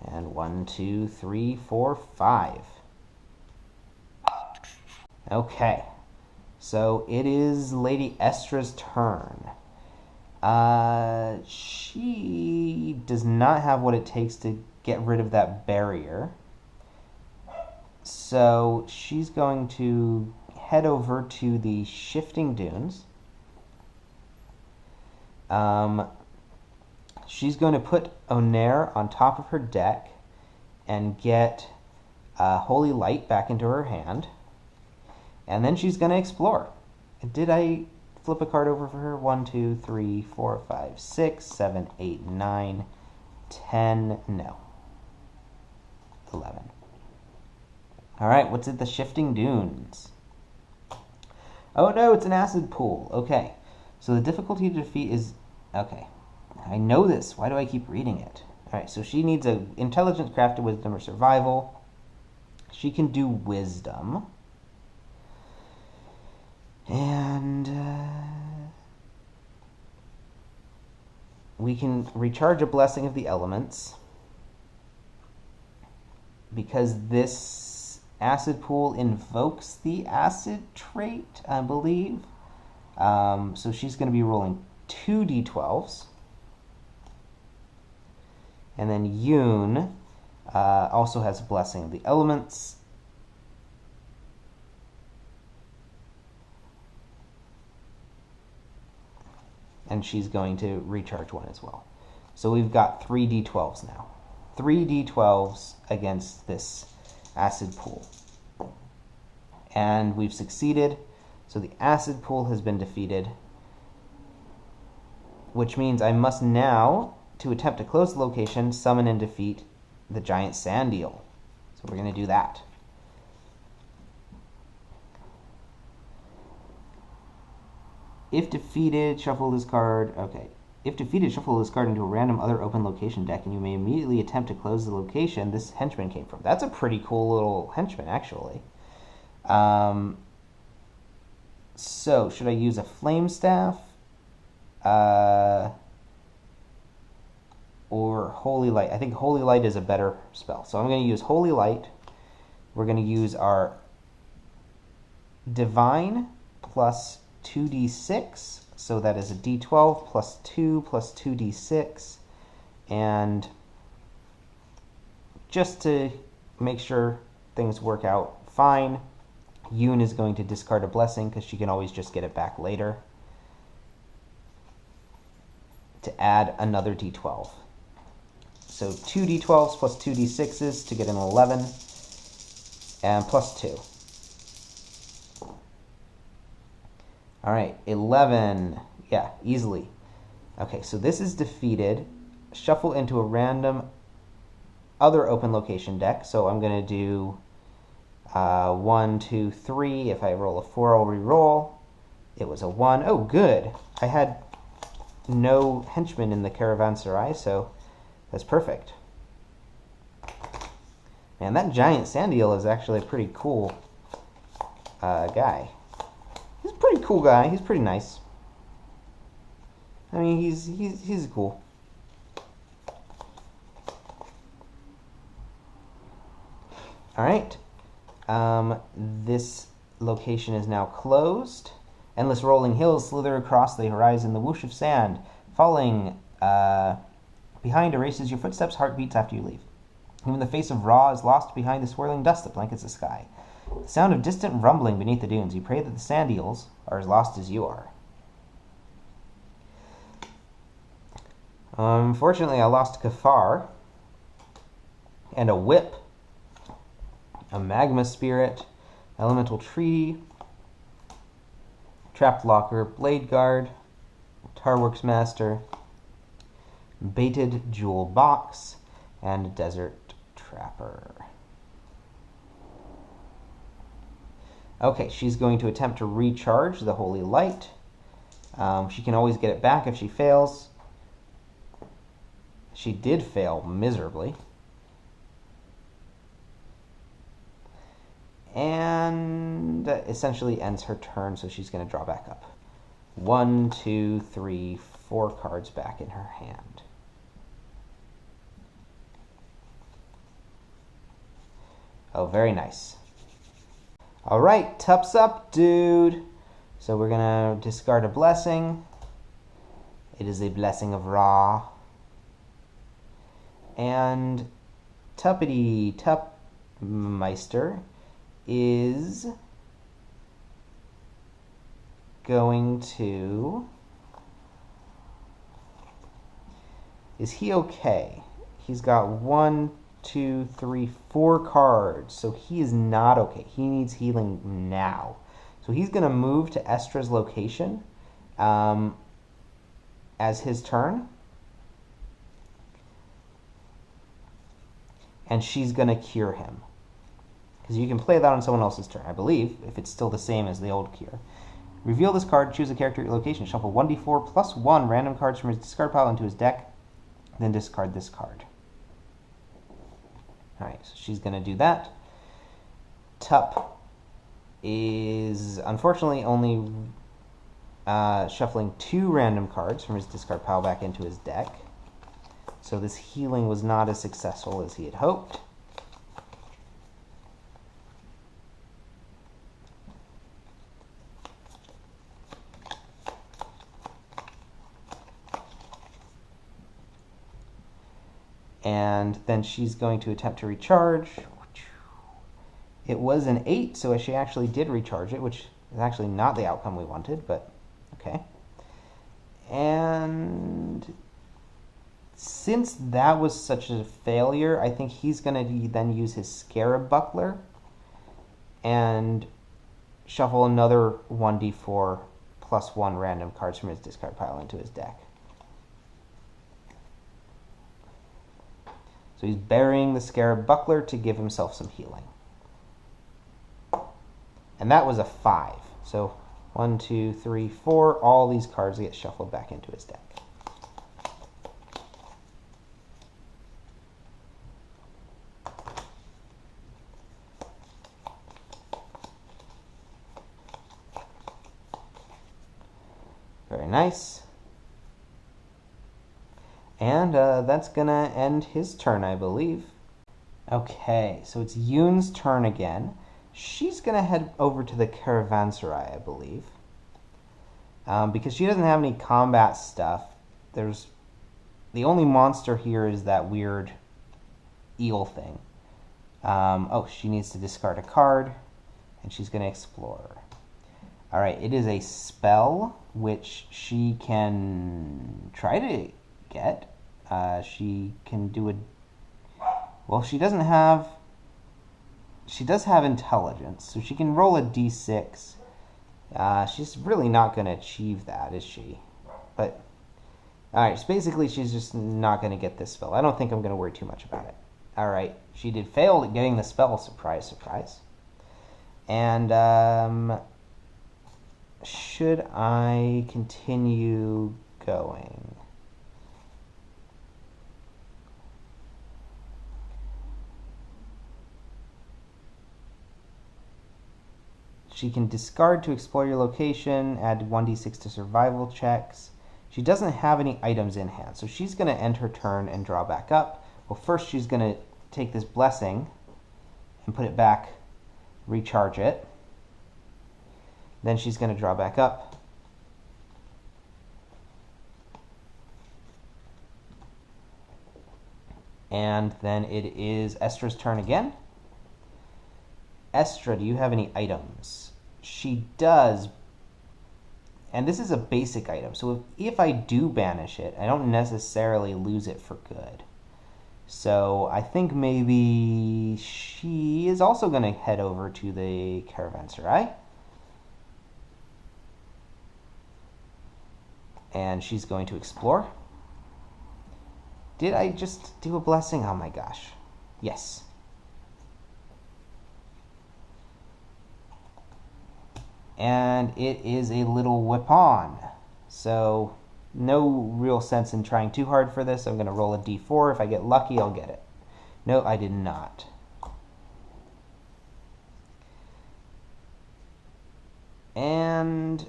And 1, 2, 3, 4, 5. Okay, so it is Lady Estra's turn. She does not have what it takes to get rid of that barrier. So she's going to head over to the Shifting Dunes. She's going to put Onair on top of her deck and get Holy Light back into her hand. And then she's going to explore. Did I flip a card over for her? 1, 2, 3, 4, 5, 6, 7, 8, 9, 10. No. 11. All right, what's at the Shifting Dunes? Oh no, it's an acid pool. Okay, so the difficulty to defeat is... Okay, I know this. Why do I keep reading it? All right, so she needs a intelligence, crafted, wisdom, or survival. She can do wisdom. And we can recharge a blessing of the elements because this acid pool invokes the acid trait, I believe. So she's going to be rolling 2d12s. And then Yoon Also has Blessing of the Elements. And she's going to recharge one as well. So we've got 3 d12s now. 3 d12s against this acid pool. And we've succeeded. So the acid pool has been defeated. Which means I must now, to attempt to close the location, summon and defeat the giant sand eel. So we're going to do that. If defeated, shuffle this card. Okay. If defeated, shuffle this card into a random other open location deck, and you may immediately attempt to close the location this henchman came from. That's a pretty cool little henchman, actually. So, should I use a flame staff? Or Holy Light? I think Holy Light is a better spell. So I'm going to use Holy Light. We're going to use our Divine plus 2d6, so that is a d12 plus 2 plus 2d6, and just to make sure things work out fine, Yoon is going to discard a Blessing because she can always just get it back later to add another d12. So 2 d12s plus 2 d6s to get an 11, and plus 2. All right, 11. Yeah, easily. Okay, so this is defeated. Shuffle into a random other open location deck. So I'm going to do 1, 2, 3. If I roll a 4, I'll re-roll. It was a 1. Oh, good. I had no henchmen in the caravanserai, so that's perfect. Man, that giant sand eel is actually a pretty cool guy. He's a pretty cool guy. He's pretty nice. I mean, he's cool. All right. This location is now closed. Endless rolling hills slither across the horizon. The whoosh of sand falling behind erases your footsteps. Heart beats after you leave. Even the face of Ra is lost behind the swirling dust that blankets the sky. The sound of distant rumbling beneath the dunes. You pray that the sand eels are as lost as you are. Unfortunately, I lost Kafar and a whip, a magma spirit, elemental treaty, trapped locker, blade guard, Tarworks master, baited jewel box, and desert trapper. Okay, she's going to attempt to recharge the Holy Light. She can always get it back if she fails. She did fail miserably. And essentially ends her turn, so she's going to draw back up. 1, 2, 3, 4 cards back in her hand. Oh, very nice. All right, Tup's up, dude. So we're going to discard a Blessing. It is a Blessing of Ra. And Tuppity Tupmeister is going to... Is he okay? He's got 1, 2, 3, 4 cards, so he is not okay. He needs healing now. So he's going to move to Estra's location as his turn. And she's going to cure him. Because you can play that on someone else's turn, I believe, if it's still the same as the old cure. Reveal this card, choose a character at your location. Shuffle 1d4 plus 1 random cards from his discard pile into his deck. Then discard this card. Alright, so she's going to do that. Tup is unfortunately only shuffling 2 random cards from his discard pile back into his deck. So this healing was not as successful as he had hoped. And then she's going to attempt to recharge. It was an 8, so she actually did recharge it, which is actually not the outcome we wanted, but okay. And since that was such a failure, I think he's going to then use his Scarab Buckler and shuffle another 1d4 plus 1 random cards from his discard pile into his deck. So he's burying the Scarab Buckler to give himself some healing. And that was a 5. So 1, 2, 3, 4. All these cards get shuffled back into his deck. Very nice. And that's going to end his turn, I believe. Okay, so it's Yoon's turn again. She's going to head over to the Caravanserai, I believe. Because she doesn't have any combat stuff. The only monster here is that weird eel thing. Oh, she needs to discard a card, and she's going to explore. Alright, it is a spell, which she can try to get. She can do a... Well, she doesn't have... She does have intelligence, so she can roll a d6. She's really not going to achieve that, is she? But, alright, so basically she's just not going to get this spell. I don't think I'm going to worry too much about it. Alright, she did fail at getting the spell, surprise, surprise. And, should I continue going? She can discard to explore your location, add 1d6 to survival checks. She doesn't have any items in hand, so she's going to end her turn and draw back up. Well, first she's going to take this blessing and put it back, recharge it. Then she's going to draw back up. And then it is Estra's turn again. Estra, do you have any items? She does. And this is a basic item. So if I do banish it, I don't necessarily lose it for good. So I think maybe she is also going to head over to the Caravanserai. And she's going to explore. Did I just do a blessing? Oh my gosh. Yes. And it is a little weapon. So no real sense in trying too hard for this. I'm going to roll a d4. If I get lucky, I'll get it. No, I did not. And...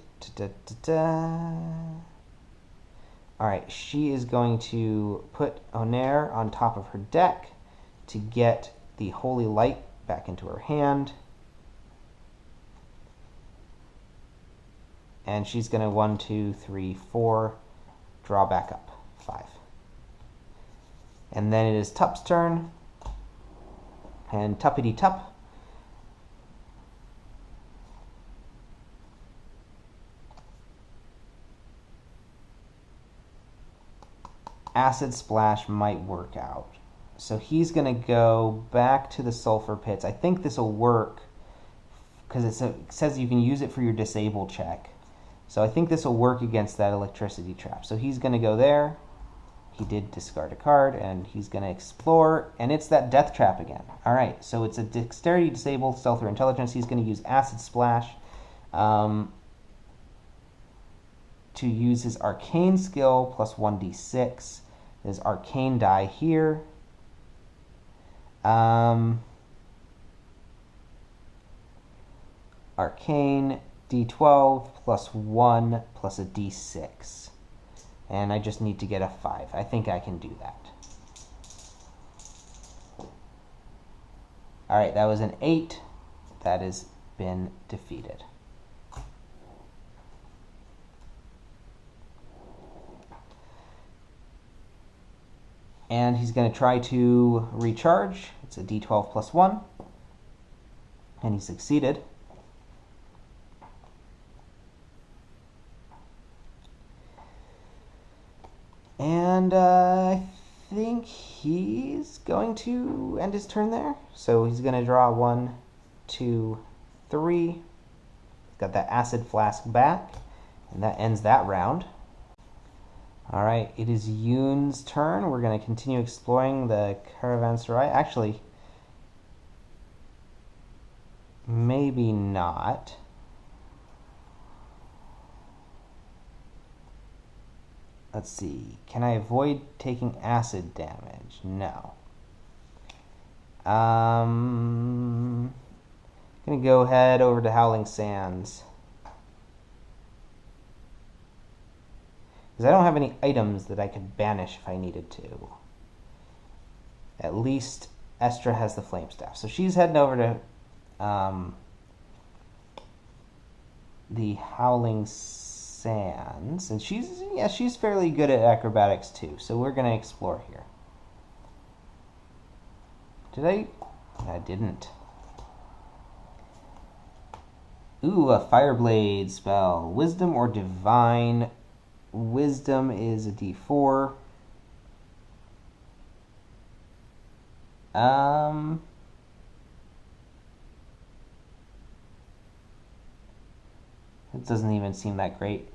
Alright, she is going to put Onair on top of her deck to get the Holy Light back into her hand. And she's going to 1, 2, 3, 4, draw back up. 5. And then it is Tup's turn. And Tuppity Tup. Acid Splash might work out. So he's going to go back to the Sulfur Pits. I think this will work because it says you can use it for your Disable check. So I think this will work against that electricity trap. So he's going to go there. He did discard a card, and he's going to explore, and it's that Death Trap again. All right, so it's a Dexterity, Disable, Stealth, or Intelligence. He's going to use Acid Splash to use his Arcane skill plus 1d6. His Arcane die here. Arcane d12 plus 1 plus a d6. And I just need to get a 5. I think I can do that. Alright, that was an 8. That has been defeated. And he's going to try to recharge. It's a d12 plus 1. And he succeeded. And I think he's going to end his turn there. So he's going to draw 1, 2, 3. He's got that acid flask back. And that ends that round. All right, it is Yoon's turn. We're going to continue exploring the caravanserai. Actually, maybe not. Let's see. Can I avoid taking acid damage? No. I'm going to go ahead over to Howling Sands. Because I don't have any items that I could banish if I needed to. At least Estra has the Flame Staff. So she's heading over to the Howling Sands. And she's fairly good at acrobatics too. So we're going to explore here. Did I? I didn't. Ooh, a Fireblade spell. Wisdom or Divine. Wisdom is a d4. It doesn't even seem that great.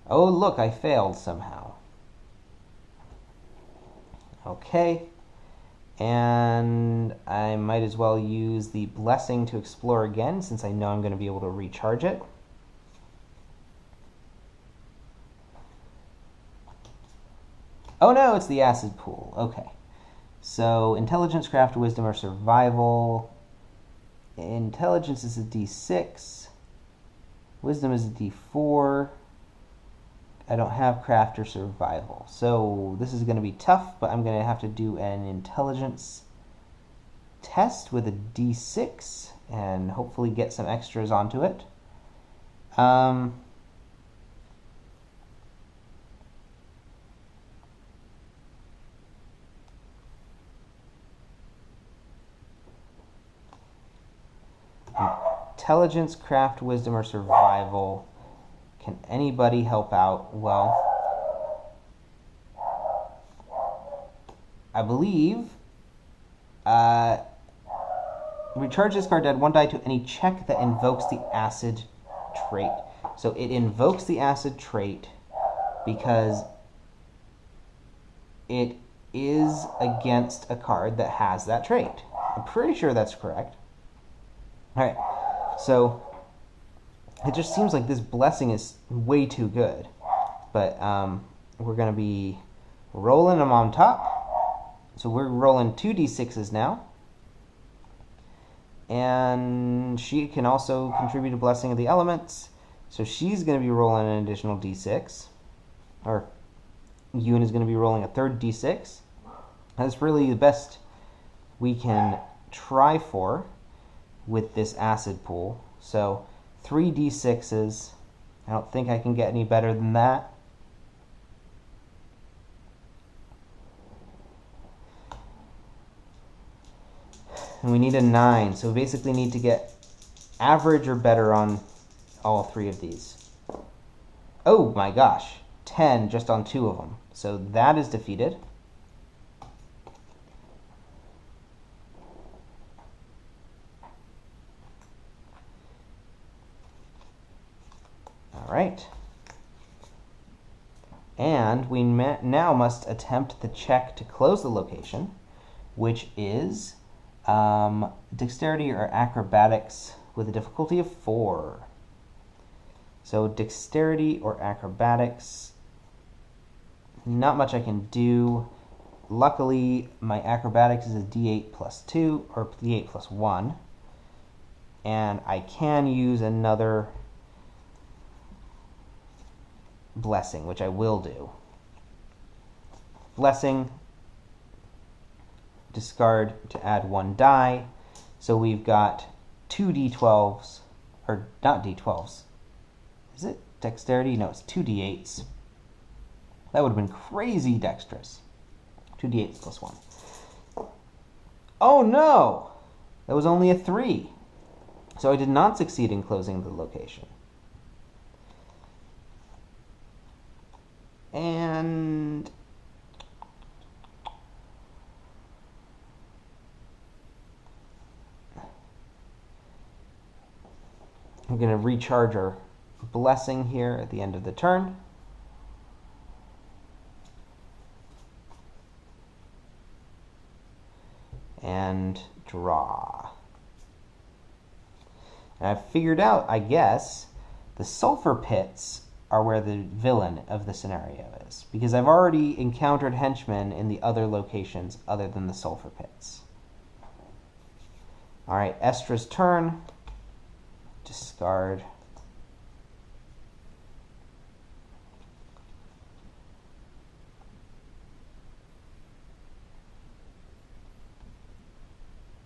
Oh, look, I failed somehow. Okay. And I might as well use the Blessing to explore again, since I know I'm going to be able to recharge it. Oh no, it's the acid pool. Okay. So, intelligence, craft, wisdom, or survival. Intelligence is a d6. Wisdom is a d4. I don't have craft or survival. So, this is going to be tough, but I'm going to have to do an intelligence test with a d6 and hopefully get some extras onto it. Intelligence, craft, wisdom, or survival. Can anybody help out? Well, I believe recharge this card to add 1 die to any check that invokes the acid trait. So it invokes the acid trait because it is against a card that has that trait. I'm pretty sure that's correct. Alright, so it just seems like this blessing is way too good. But we're going to be rolling them on top. So we're rolling 2d6s now. And she can also contribute a blessing of the elements. So she's going to be rolling an additional d6. Or Yoon is going to be rolling a third d6. That's really the best we can try for with this acid pool. So 3 d6s. I don't think I can get any better than that. And we need a 9. So we basically need to get average or better on all 3 of these. Oh my gosh. 10 just on 2 of them. So that is defeated. Alright. And we now must attempt the check to close the location, which is dexterity or acrobatics with a difficulty of 4. So dexterity or acrobatics, not much I can do. Luckily, my acrobatics is a d8 plus 2, or d8 plus 1. And I can use another blessing, which I will do. Blessing, discard to add 1 die. So we've got 2 d12s, or not d12s. Is it dexterity? No, it's 2 d8s. That would have been crazy dexterous. 2d8 plus 1. Oh no! That was only a 3. So I did not succeed in closing the location. And I'm going to recharge our blessing here at the end of the turn. And draw. And I've figured out, I guess, the sulfur pits are where the villain of the scenario is, because I've already encountered henchmen in the other locations other than the sulfur pits. Alright, Estra's turn. Discard.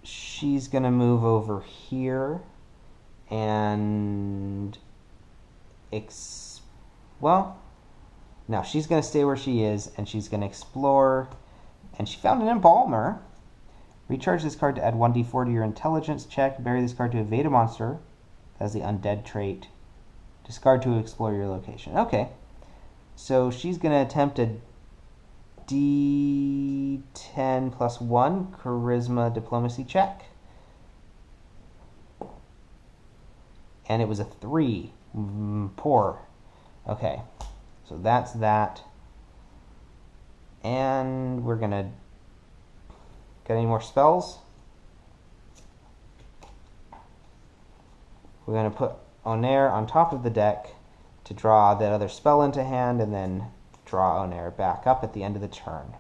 She's going to move over here and well, no, she's going to stay where she is, and she's going to explore. And she found an Embalmer. Recharge this card to add 1d4 to your intelligence check. Bury this card to evade a monster. That's the undead trait. Discard to explore your location. Okay. So she's going to attempt a d10 plus 1 charisma diplomacy check. And it was a 3. Poor. Okay. So that's that. And we're going to get any more spells. We're going to put Onair on top of the deck to draw that other spell into hand, and then draw Onair back up at the end of the turn.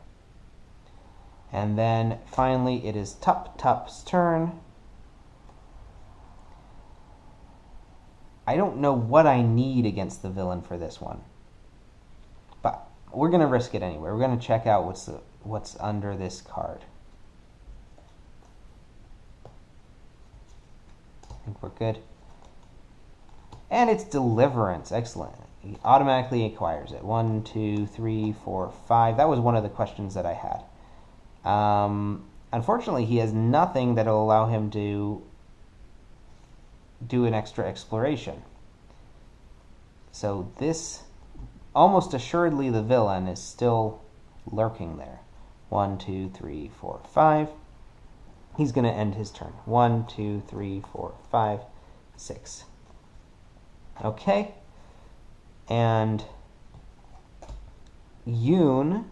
And then finally it is Tup's turn. I don't know what I need against the villain for this one, but we're going to risk it anyway. We're going to check out what's under this card. I think we're good. And it's Deliverance. Excellent. He automatically acquires it. 1, 2, 3, 4, 5. That was one of the questions that I had. Unfortunately, he has nothing that will allow him to do an extra exploration. So this, almost assuredly the villain is still lurking there. 1, 2, 3, 4, 5. He's going to end his turn. 1, 2, 3, 4, 5, 6. Okay. And Yoon,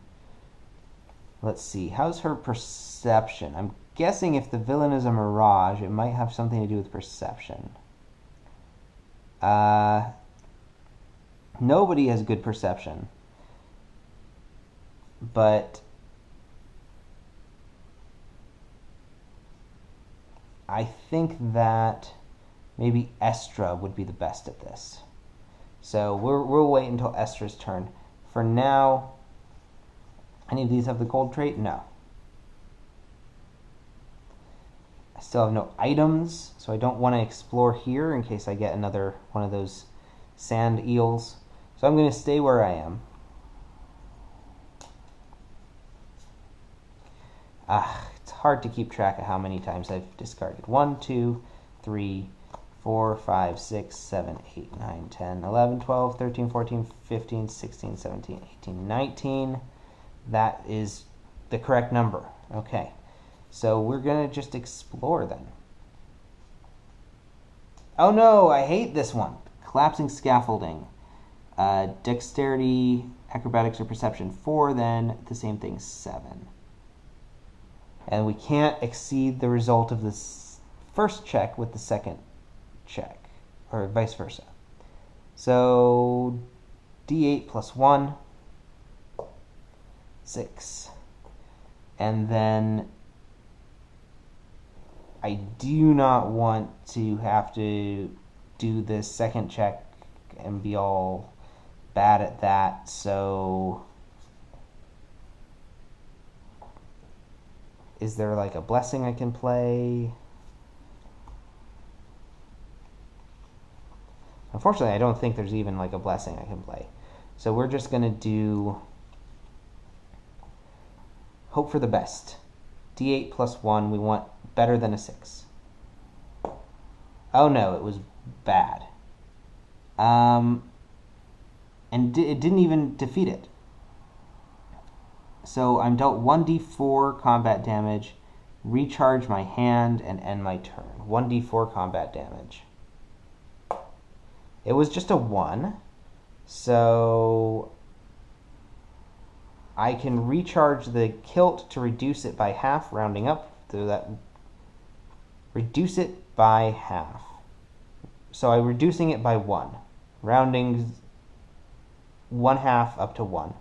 let's see, how's her perception? I'm guessing if the villain is a mirage, it might have something to do with perception. Nobody has good perception. But I think that maybe Estra would be the best at this. So we'll wait until Estra's turn. For now, any of these have the cold trait? No. I still have no items, so I don't want to explore here in case I get another one of those sand eels. So I'm going to stay where I am. It's hard to keep track of how many times I've discarded. 1, 2, 3, 4, 5, 6, 7, 8, 9, 10, 11, 12, 13, 14, 15, 16, 17, 18, 19. That is the correct number. Okay. So we're going to just explore then. Oh no, I hate this one. Collapsing scaffolding. Dexterity, acrobatics, or perception 4, then the same thing 7. And we can't exceed the result of this first check with the second check, or vice versa. So d8 plus 1, 6. And then I do not want to have to do this second check and be all bad at that, so is there like a blessing I can play? Unfortunately, I don't think there's even like a blessing I can play. So we're just going to do hope for the best. D8 plus 1, we want better than a 6. Oh no, it was bad. And it didn't even defeat it. So I'm dealt 1d4 combat damage, recharge my hand, and end my turn. 1d4 combat damage. It was just a 1, so I can recharge the kilt to reduce it by half, rounding up to that. Reduce it by half. So I'm reducing it by 1, rounding 1/2 up to 1.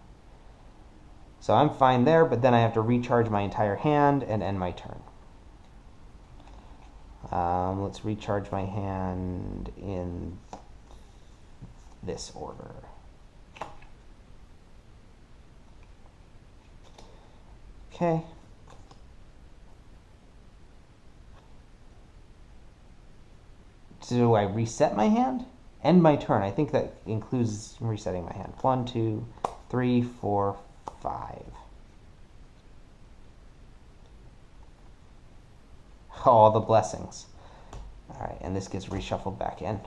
So I'm fine there, but then I have to recharge my entire hand and end my turn. Let's recharge my hand in this order. Okay. Do I reset my hand? End my turn. I think that includes resetting my hand. 1, 2, 3, 4, 5. Oh, the blessings. All right, and this gets reshuffled back in.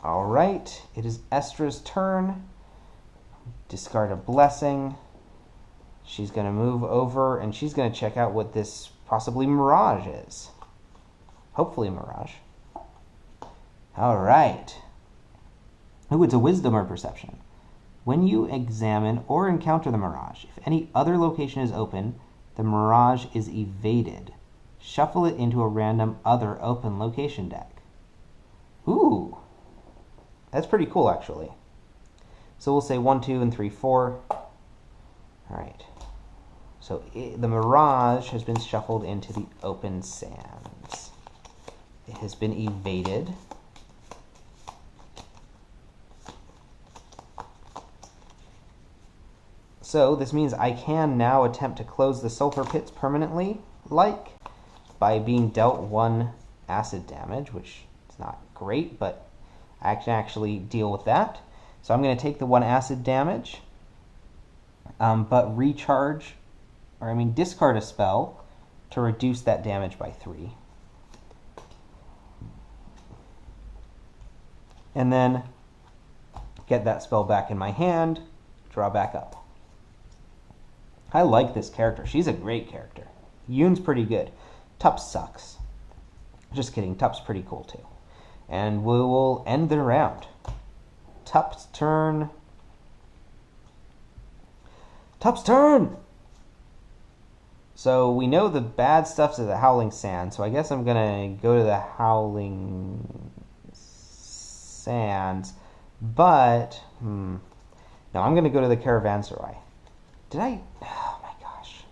All right, it is Estra's turn. Discard a blessing. She's going to move over, and she's going to check out what this possibly mirage is. Hopefully mirage. All right. Ooh, it's a wisdom or perception. When you examine or encounter the mirage, if any other location is open, the mirage is evaded. Shuffle it into a random other open location deck. Ooh. That's pretty cool, actually. So we'll say 1, 2, and 3, 4. All right. So the mirage has been shuffled into the open sands. It has been evaded. So this means I can now attempt to close the sulfur pits permanently, by being dealt 1 acid damage, which is not great, but I can actually deal with that. So I'm going to take the 1 acid damage, but discard a spell to reduce that damage by 3. And then get that spell back in my hand, draw back up. I like this character. She's a great character. Yoon's pretty good. Tup sucks. Just kidding. Tup's pretty cool too. And we will end the round. Tup's turn. Tup's turn! So we know the bad stuff's at the Howling Sand, so I guess I'm going to go to the Howling Sands. But, no, I'm going to go to the Caravanserai. Did I? Oh my gosh.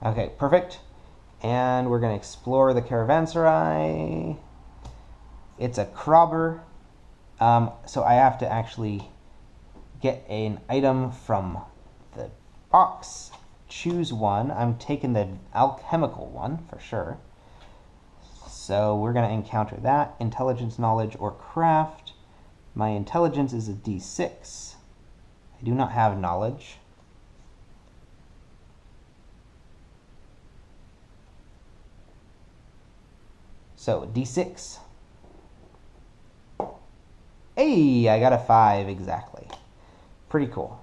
Okay, perfect. And we're going to explore the Caravanserai. It's a crobber. So I have to actually get an item from the box. Choose one. I'm taking the alchemical one for sure. So we're going to encounter that. Intelligence, knowledge, or craft. My intelligence is a D6. I do not have knowledge. So D6. Hey, I got a 5 exactly. Pretty cool.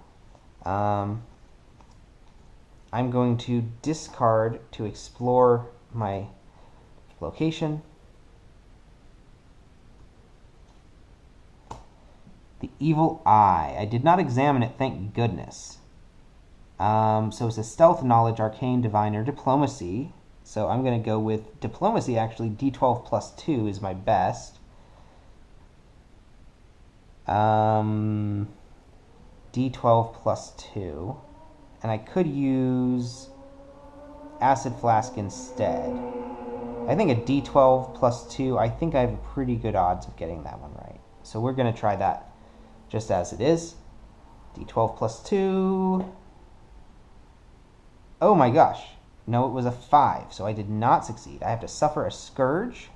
I'm going to discard to explore my location. The Evil Eye. I did not examine it, thank goodness. So it's a stealth, knowledge, arcane, divine, or diplomacy. So I'm going to go with diplomacy, actually. D12 plus 2 is my best. D12 plus 2. And I could use Acid Flask instead. I think a D12 plus 2, I think I have pretty good odds of getting that one right. So we're going to try that just as it is. D12 plus 2. Oh my gosh. No, it was a 5, so I did not succeed. I have to suffer a scourge,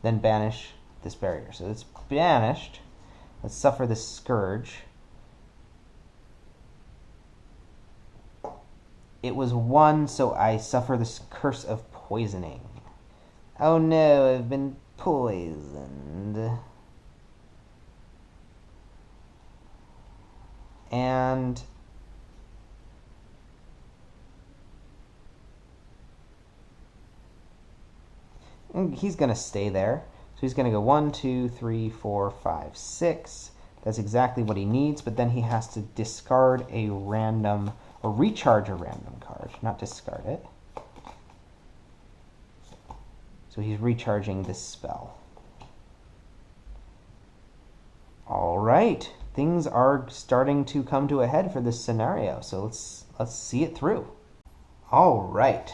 then banish this barrier. So it's banished. Let's suffer this scourge. It was 1, so I suffer this curse of poisoning. Oh no, I've been poisoned. And he's going to stay there. So he's going to go 1, 2, 3, 4, 5, 6. That's exactly what he needs, but then he has to discard a random, or recharge a random card, not discard it. So he's recharging this spell. All right, things are starting to come to a head for this scenario, so let's see it through. All right,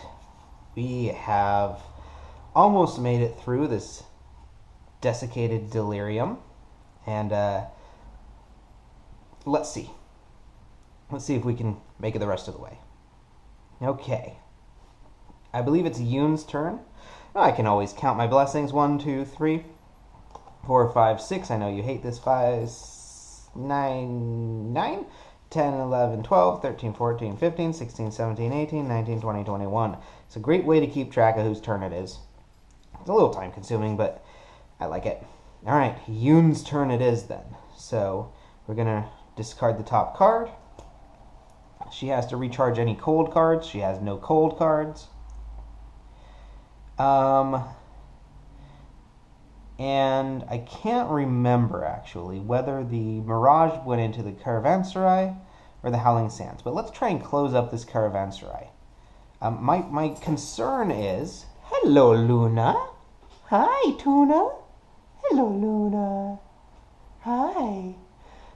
we have almost made it through this Desiccated Delirium, and let's see if we can make it the rest of the way. Okay, I believe it's Yoon's turn. I can always count my blessings. 1, 2, 3, 4, 5, 6. I know you hate this. 5, 9, 10, 11, 12, 13, 14, 15, 16, 17, 18, 19, 20, 21. It's a great way to keep track of whose turn it is. It's a little time consuming, but I like it. All right, Yoon's turn it is then. So we're going to discard the top card. She has to recharge any cold cards. She has no cold cards. And I can't remember, actually, whether the Mirage went into the Caravanserai or the Howling Sands. But let's try and close up this Caravanserai. My concern is... Hello, Luna. Hi, Tuna. Hello, Luna. Hi.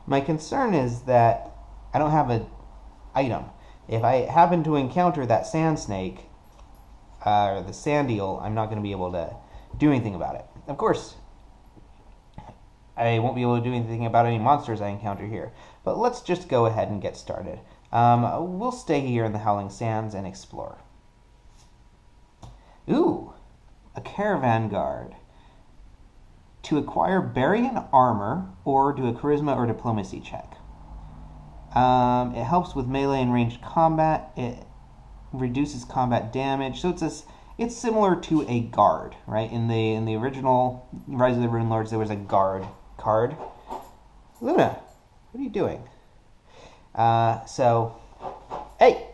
My concern is that I don't have an item. If I happen to encounter that sand snake, or the sand eel, I'm not going to be able to do anything about it. Of course, I won't be able to do anything about any monsters I encounter here. But let's just go ahead and get started. We'll stay here in the Howling Sands and explore. Ooh, a caravan guard. To acquire Barian armor, or do a charisma or diplomacy check. It helps with melee and ranged combat. It reduces combat damage. So it's similar to a guard, right? In the original Rise of the Rune Lords, there was a guard card. Luna, what are you doing? Hey!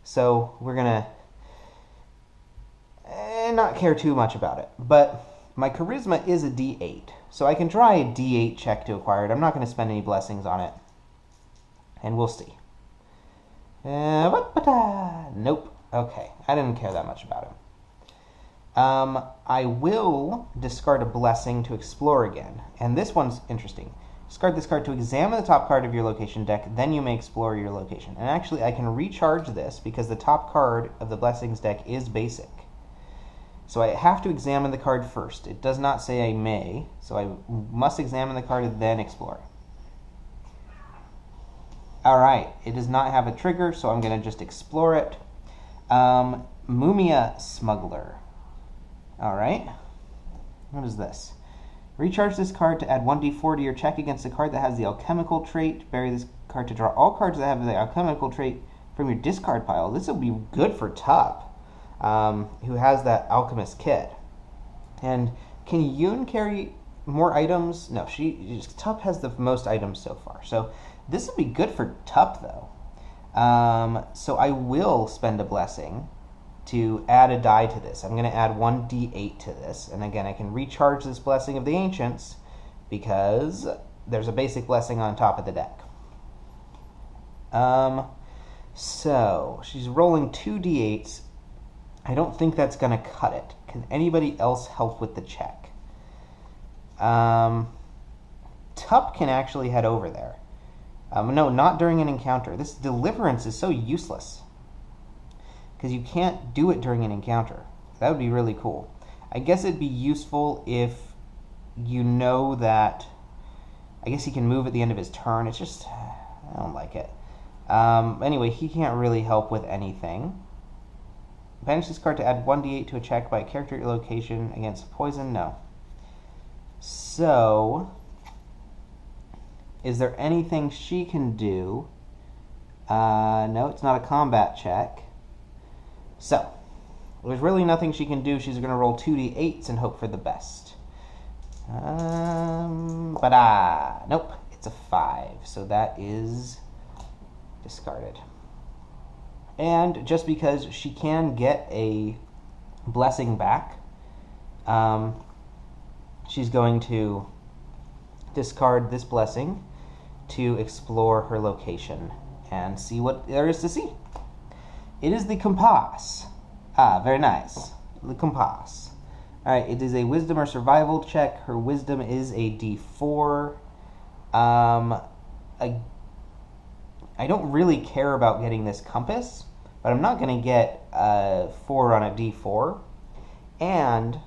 So we're gonna not care too much about it. But my charisma is a D8. So I can try a D8 check to acquire it. I'm not going to spend any blessings on it. And we'll see. Nope. Okay, I didn't care that much about him. I will discard a blessing to explore again. And this one's interesting. Discard this card to examine the top card of your location deck, then you may explore your location. And actually, I can recharge this because the top card of the blessings deck is basic. So I have to examine the card first. It does not say I may, so I must examine the card and then explore. Alright, it does not have a trigger, so I'm going to just explore it. Mumia Smuggler. Alright, what is this? Recharge this card to add 1d4 to your check against a card that has the alchemical trait. Bury this card to draw all cards that have the alchemical trait from your discard pile. This will be good for Tup, who has that alchemist kit. And can Yoon carry more items? No, Tup has the most items so far. So this will be good for Tup, though. So I will spend a blessing to add a die to this. I'm going to add 1d8 to this. And again, I can recharge this Blessing of the Ancients because there's a basic blessing on top of the deck. So she's rolling 2d8s. I don't think that's going to cut it. Can anybody else help with the check? Tup can actually head over there. No, not during an encounter. This Deliverance is so useless because you can't do it during an encounter. That would be really cool. I guess it'd be useful if you know that... I guess he can move at the end of his turn. It's just... I don't like it. Anyway, he can't really help with anything. Banish this card to add 1d8 to a check by a character at your location against poison? No. So, is there anything she can do? No, it's not a combat check. So, there's really nothing she can do. She's going to roll 2d8s and hope for the best. Nope, it's a 5. So that is discarded. And just because she can get a blessing back, she's going to discard this blessing to explore her location and see what there is to see. It is the compass. Very nice. The compass. Alright, it is a wisdom or survival check. Her wisdom is a d4. I don't really care about getting this compass, but I'm not going to get a 4 on a d4. And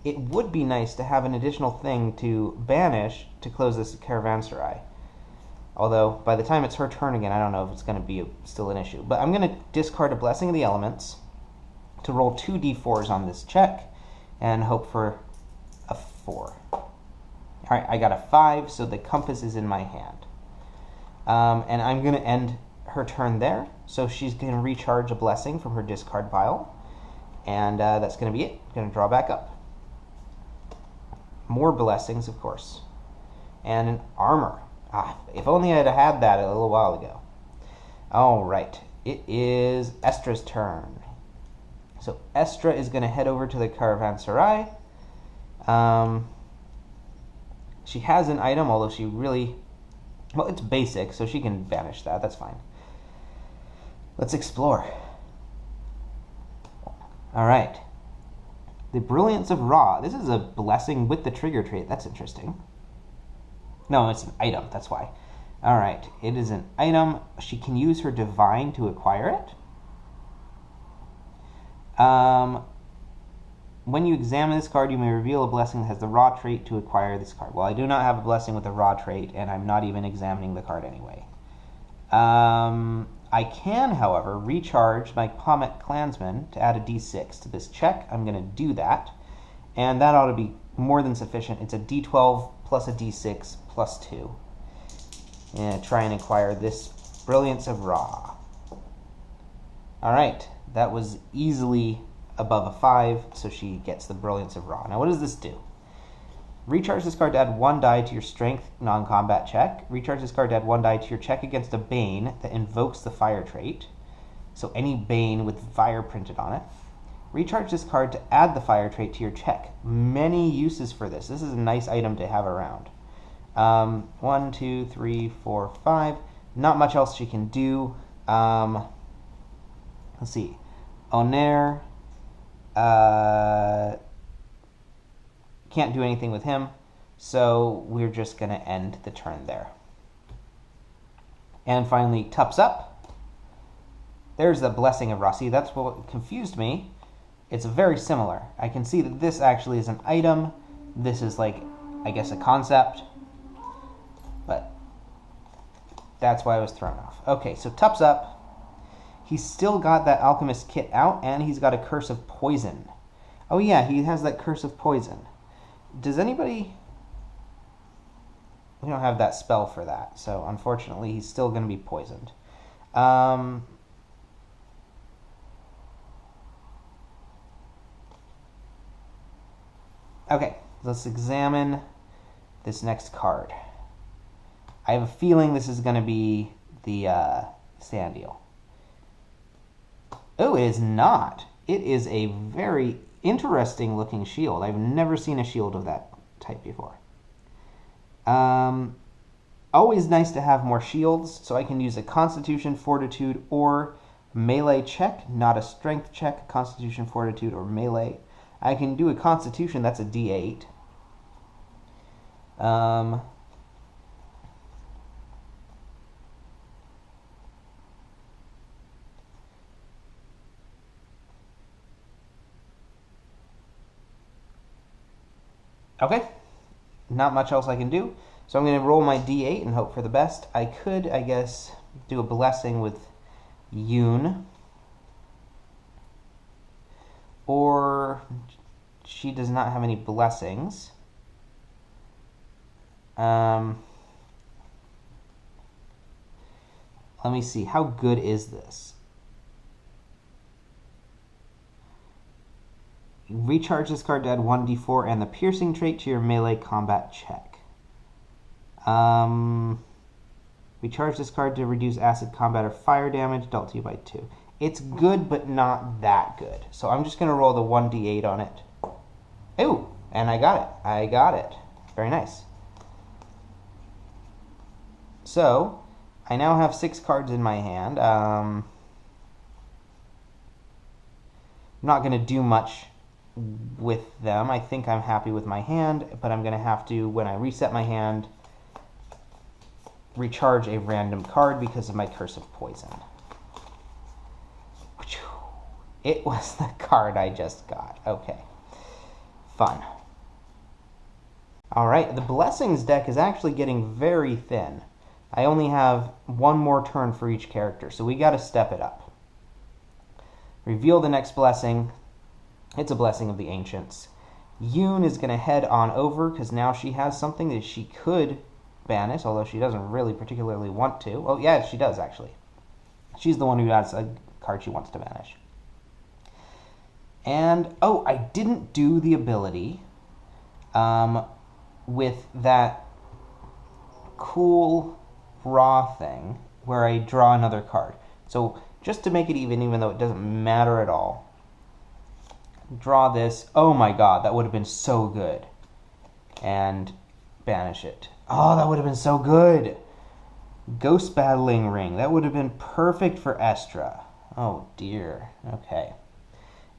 it would be nice to have an additional thing to banish to close this caravanserai. Although, by the time it's her turn again, I don't know if it's going to be still an issue. But I'm going to discard a Blessing of the Elements to roll 2 d4s on this check and hope for a 4. Alright, I got a 5, so the compass is in my hand. And I'm going to end her turn there. So she's going to recharge a blessing from her discard pile. And that's going to be it. Going to draw back up. More blessings, of course. And an armor. If only I'd had that a little while ago. Alright, it is Estra's turn. So Estra is going to head over to the caravanserai. She has an item, although she really... Well, it's basic, so she can banish that. That's fine. Let's explore. Alright. The Brilliance of Ra. This is a blessing with the trigger trait. That's interesting. No, it's an item. That's why. Alright. It is an item. She can use her Divine to acquire it. When you examine this card, you may reveal a blessing that has the Ra trait to acquire this card. Well, I do not have a blessing with the Ra trait, and I'm not even examining the card anyway. I can, however, recharge my Pomet Clansman to add a d6 to this check. I'm going to do that, and that ought to be more than sufficient. It's a d12 plus a d6 plus 2. And try and acquire this Brilliance of Ra. Alright, that was easily above a 5, so she gets the Brilliance of Ra. Now what does this do? Recharge this card to add 1 die to your Strength non-combat check. Recharge this card to add 1 die to your check against a Bane that invokes the Fire trait. So any Bane with Fire printed on it. Recharge this card to add the Fire trait to your check. Many uses for this. This is a nice item to have around. 1, 2, 3, 4, 5. Not much else she can do. Let's see. Onair. Can't do anything with him, so we're just going to end the turn there. And finally, Tups Up. There's the Blessing of Rossi. That's what confused me. It's very similar. I can see that this actually is an item. This is like, I guess, a concept. But that's why I was thrown off. Okay, so Tups Up. He's still got that Alchemist kit out, and he's got a Curse of Poison. Oh yeah, he has that Curse of Poison. Does anybody... We don't have that spell for that, so unfortunately he's still going to be poisoned. Okay, let's examine this next card. I have a feeling this is going to be the Sand Eel. Oh, it is not. It is a very interesting looking shield. I've never seen a shield of that type before. Always nice to have more shields, so I can use a Constitution, Fortitude, or melee check, not a strength check, Constitution, Fortitude, or melee. I can do a Constitution, that's a D8. Okay, not much else I can do. So I'm going to roll my d8 and hope for the best. I could, I guess, do a blessing with Yoon. Or she does not have any blessings. Let me see. How good is this? Recharge this card to add 1d4 and the piercing trait to your melee combat check. Recharge this card to reduce acid combat or fire damage dealt to you by 2. It's good, but not that good. So I'm just going to roll the 1d8 on it. Ooh, and I got it. I got it. Very nice. So, I now have 6 cards in my hand. I'm not going to do much with them. I think I'm happy with my hand, but I'm going to have to, when I reset my hand, recharge a random card because of my Curse of Poison. It was the card I just got. Okay. Fun. Alright, the Blessings deck is actually getting very thin. I only have one more turn for each character, so we got to step it up. Reveal the next blessing. It's a Blessing of the Ancients. Yoon is going to head on over because now she has something that she could banish, although she doesn't really particularly want to. Oh, yeah, she does, actually. She's the one who has a card she wants to banish. And, oh, I didn't do the ability with that cool raw thing where I draw another card. So, just to make it even though it doesn't matter at all, draw this. Oh my god, that would have been so good. And banish it. Oh, that would have been so good. Ghost Battling Ring. That would have been perfect for Estra. Oh dear. Okay.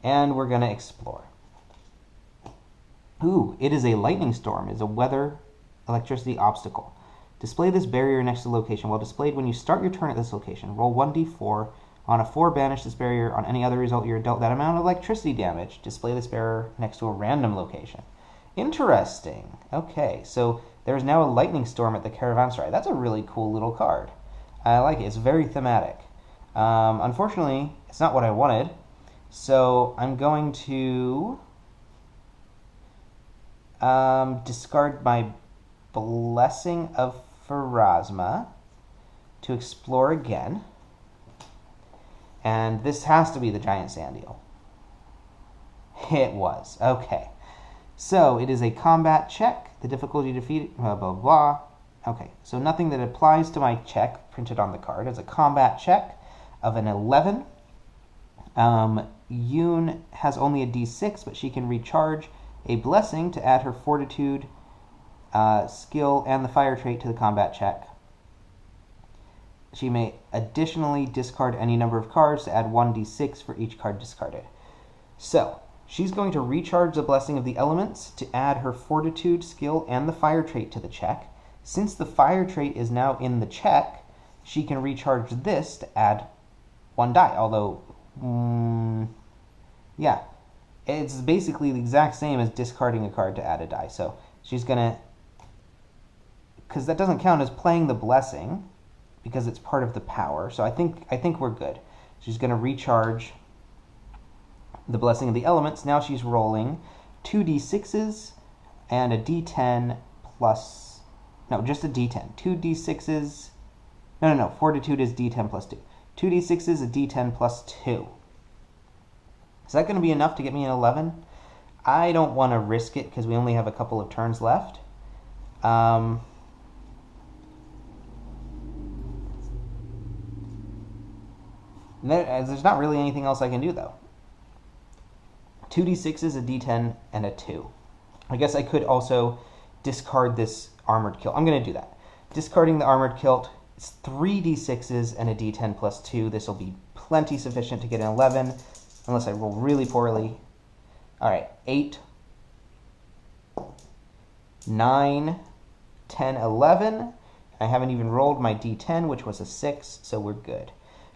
And we're going to explore. Ooh, it is a lightning storm. It's a weather electricity obstacle. Display this barrier next to the location. While displayed when you start your turn at this location, roll 1d4. On a 4, banish this barrier. On any other result, you're dealt that amount of electricity damage. Display this barrier next to a random location. Interesting. Okay, so there's now a lightning storm at the Caravanserai. That's a really cool little card. I like it. It's very thematic. Unfortunately, it's not what I wanted. So I'm going to discard my Blessing of Pharasma to explore again. And this has to be the giant sand eel. It was. Okay. So it is a combat check. The difficulty defeated, blah, blah, blah. Okay. So nothing that applies to my check printed on the card. It's a combat check of an 11. Yoon has only a d6, but she can recharge a blessing to add her fortitude, skill, and the fire trait to the combat check. She may additionally discard any number of cards to add 1d6 for each card discarded. So, she's going to recharge the Blessing of the Elements to add her fortitude, skill, and the fire trait to the check. Since the fire trait is now in the check, she can recharge this to add 1 die. Although, yeah, it's basically the exact same as discarding a card to add a die. So, she's going to, because that doesn't count as playing the Blessing, because it's part of the power. So I think we're good. She's going to recharge the Blessing of the Elements. Now she's rolling 2d6s and a d10 plus... No, just a d10. 2d6s... No. Fortitude is d10 plus 2. 2d6s, a d10 plus 2. Is that going to be enough to get me an 11? I don't want to risk it because we only have a couple of turns left. There's not really anything else I can do, though. 2d6 is a d10 and a 2. I guess I could also discard this armored kilt. I'm going to do that. Discarding the armored kilt, it's 3d6s and a d10 plus 2. This will be plenty sufficient to get an 11, unless I roll really poorly. All right, 8, 9, 10, 11. I haven't even rolled my d10, which was a 6, so we're good.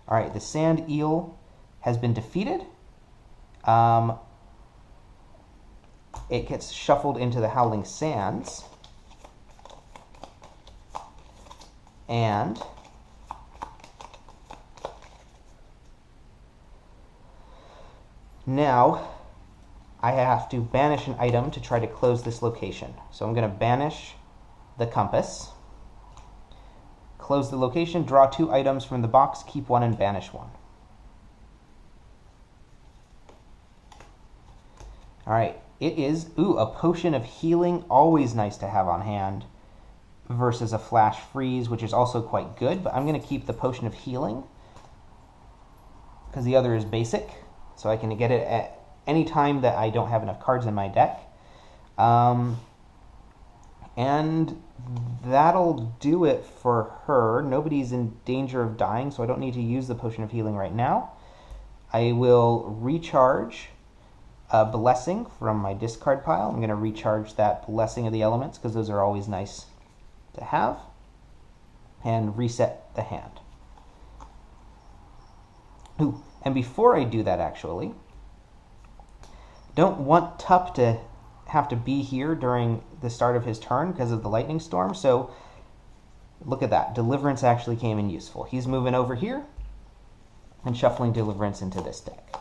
All right, the sand eel has been defeated. It gets shuffled into the Howling Sands. And now I have to banish an item to try to close this location. So I'm going to banish the compass, close the location, draw 2 items from the box, keep 1 and banish 1. Alright, it is, a potion of healing, always nice to have on hand, versus a flash freeze, which is also quite good, but I'm going to keep the potion of healing, because the other is basic, so I can get it at any time that I don't have enough cards in my deck. And that'll do it for her. Nobody's in danger of dying, so I don't need to use the potion of healing right now. I will recharge a blessing from my discard pile. I'm going to recharge that blessing of the elements because those are always nice to have. And reset the hand. Ooh, and before I do that, actually, don't want Tup to have to be here during the start of his turn because of the lightning storm. So look at that. Deliverance actually came in useful. He's moving over here and shuffling Deliverance into this deck.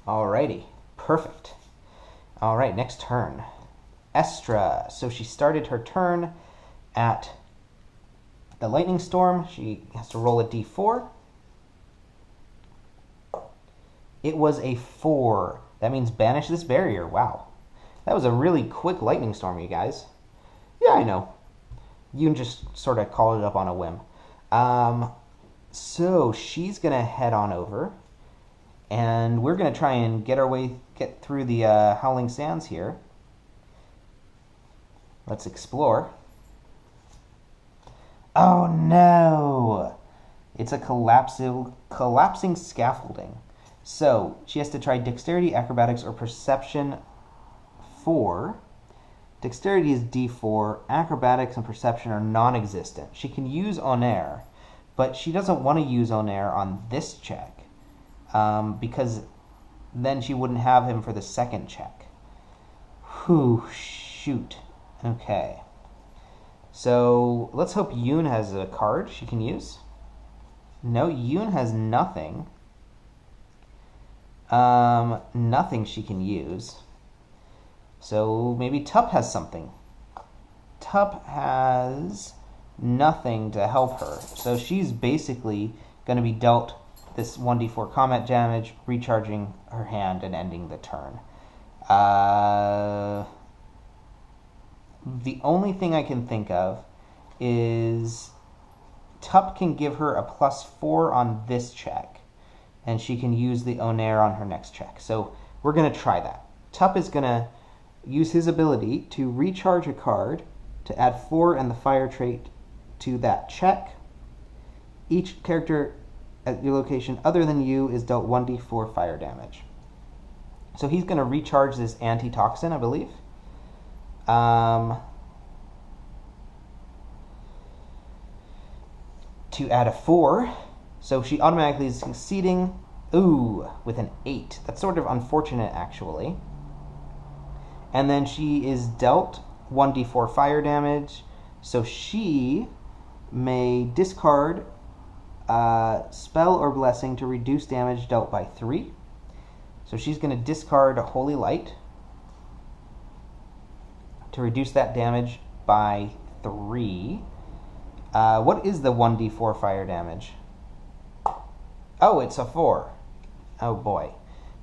Alrighty, perfect. Alright, next turn. Estra. So she started her turn at the lightning storm. She has to roll a d4. It was a 4. That means banish this barrier. Wow. That was a really quick lightning storm, you guys. Yeah, I know. You can just sort of call it up on a whim. So she's going to head on over. And we're going to try and get through the Howling Sands here. Let's explore. Oh no! It's a collapsing scaffolding. So she has to try Dexterity, Acrobatics, or Perception 4. Dexterity is D4. Acrobatics and Perception are non-existent. She can use Onair, but she doesn't want to use Onair on this check because then she wouldn't have him for the second check. Whew, shoot. Okay. So let's hope Yoon has a card she can use. No, Yoon has nothing. Nothing she can use. So maybe Tup has something. Tup has nothing to help her. So she's basically going to be dealt this 1d4 combat damage, recharging her hand and ending the turn. The only thing I can think of is Tup can give her a +4 on this check, and she can use the Onair on her next check. So we're going to try that. Tup is going to use his ability to recharge a card to add 4 and the fire trait to that check. Each character at your location other than you is dealt 1d4 fire damage. So he's going to recharge this antitoxin, I believe. To add a 4. So she automatically is succeeding. Ooh, with an 8. That's sort of unfortunate, actually. And then she is dealt 1d4 fire damage. So she may discard spell or blessing to reduce damage dealt by 3. So she's going to discard a Holy Light to reduce that damage by 3. What is the 1d4 fire damage? Oh, it's a 4. Oh boy.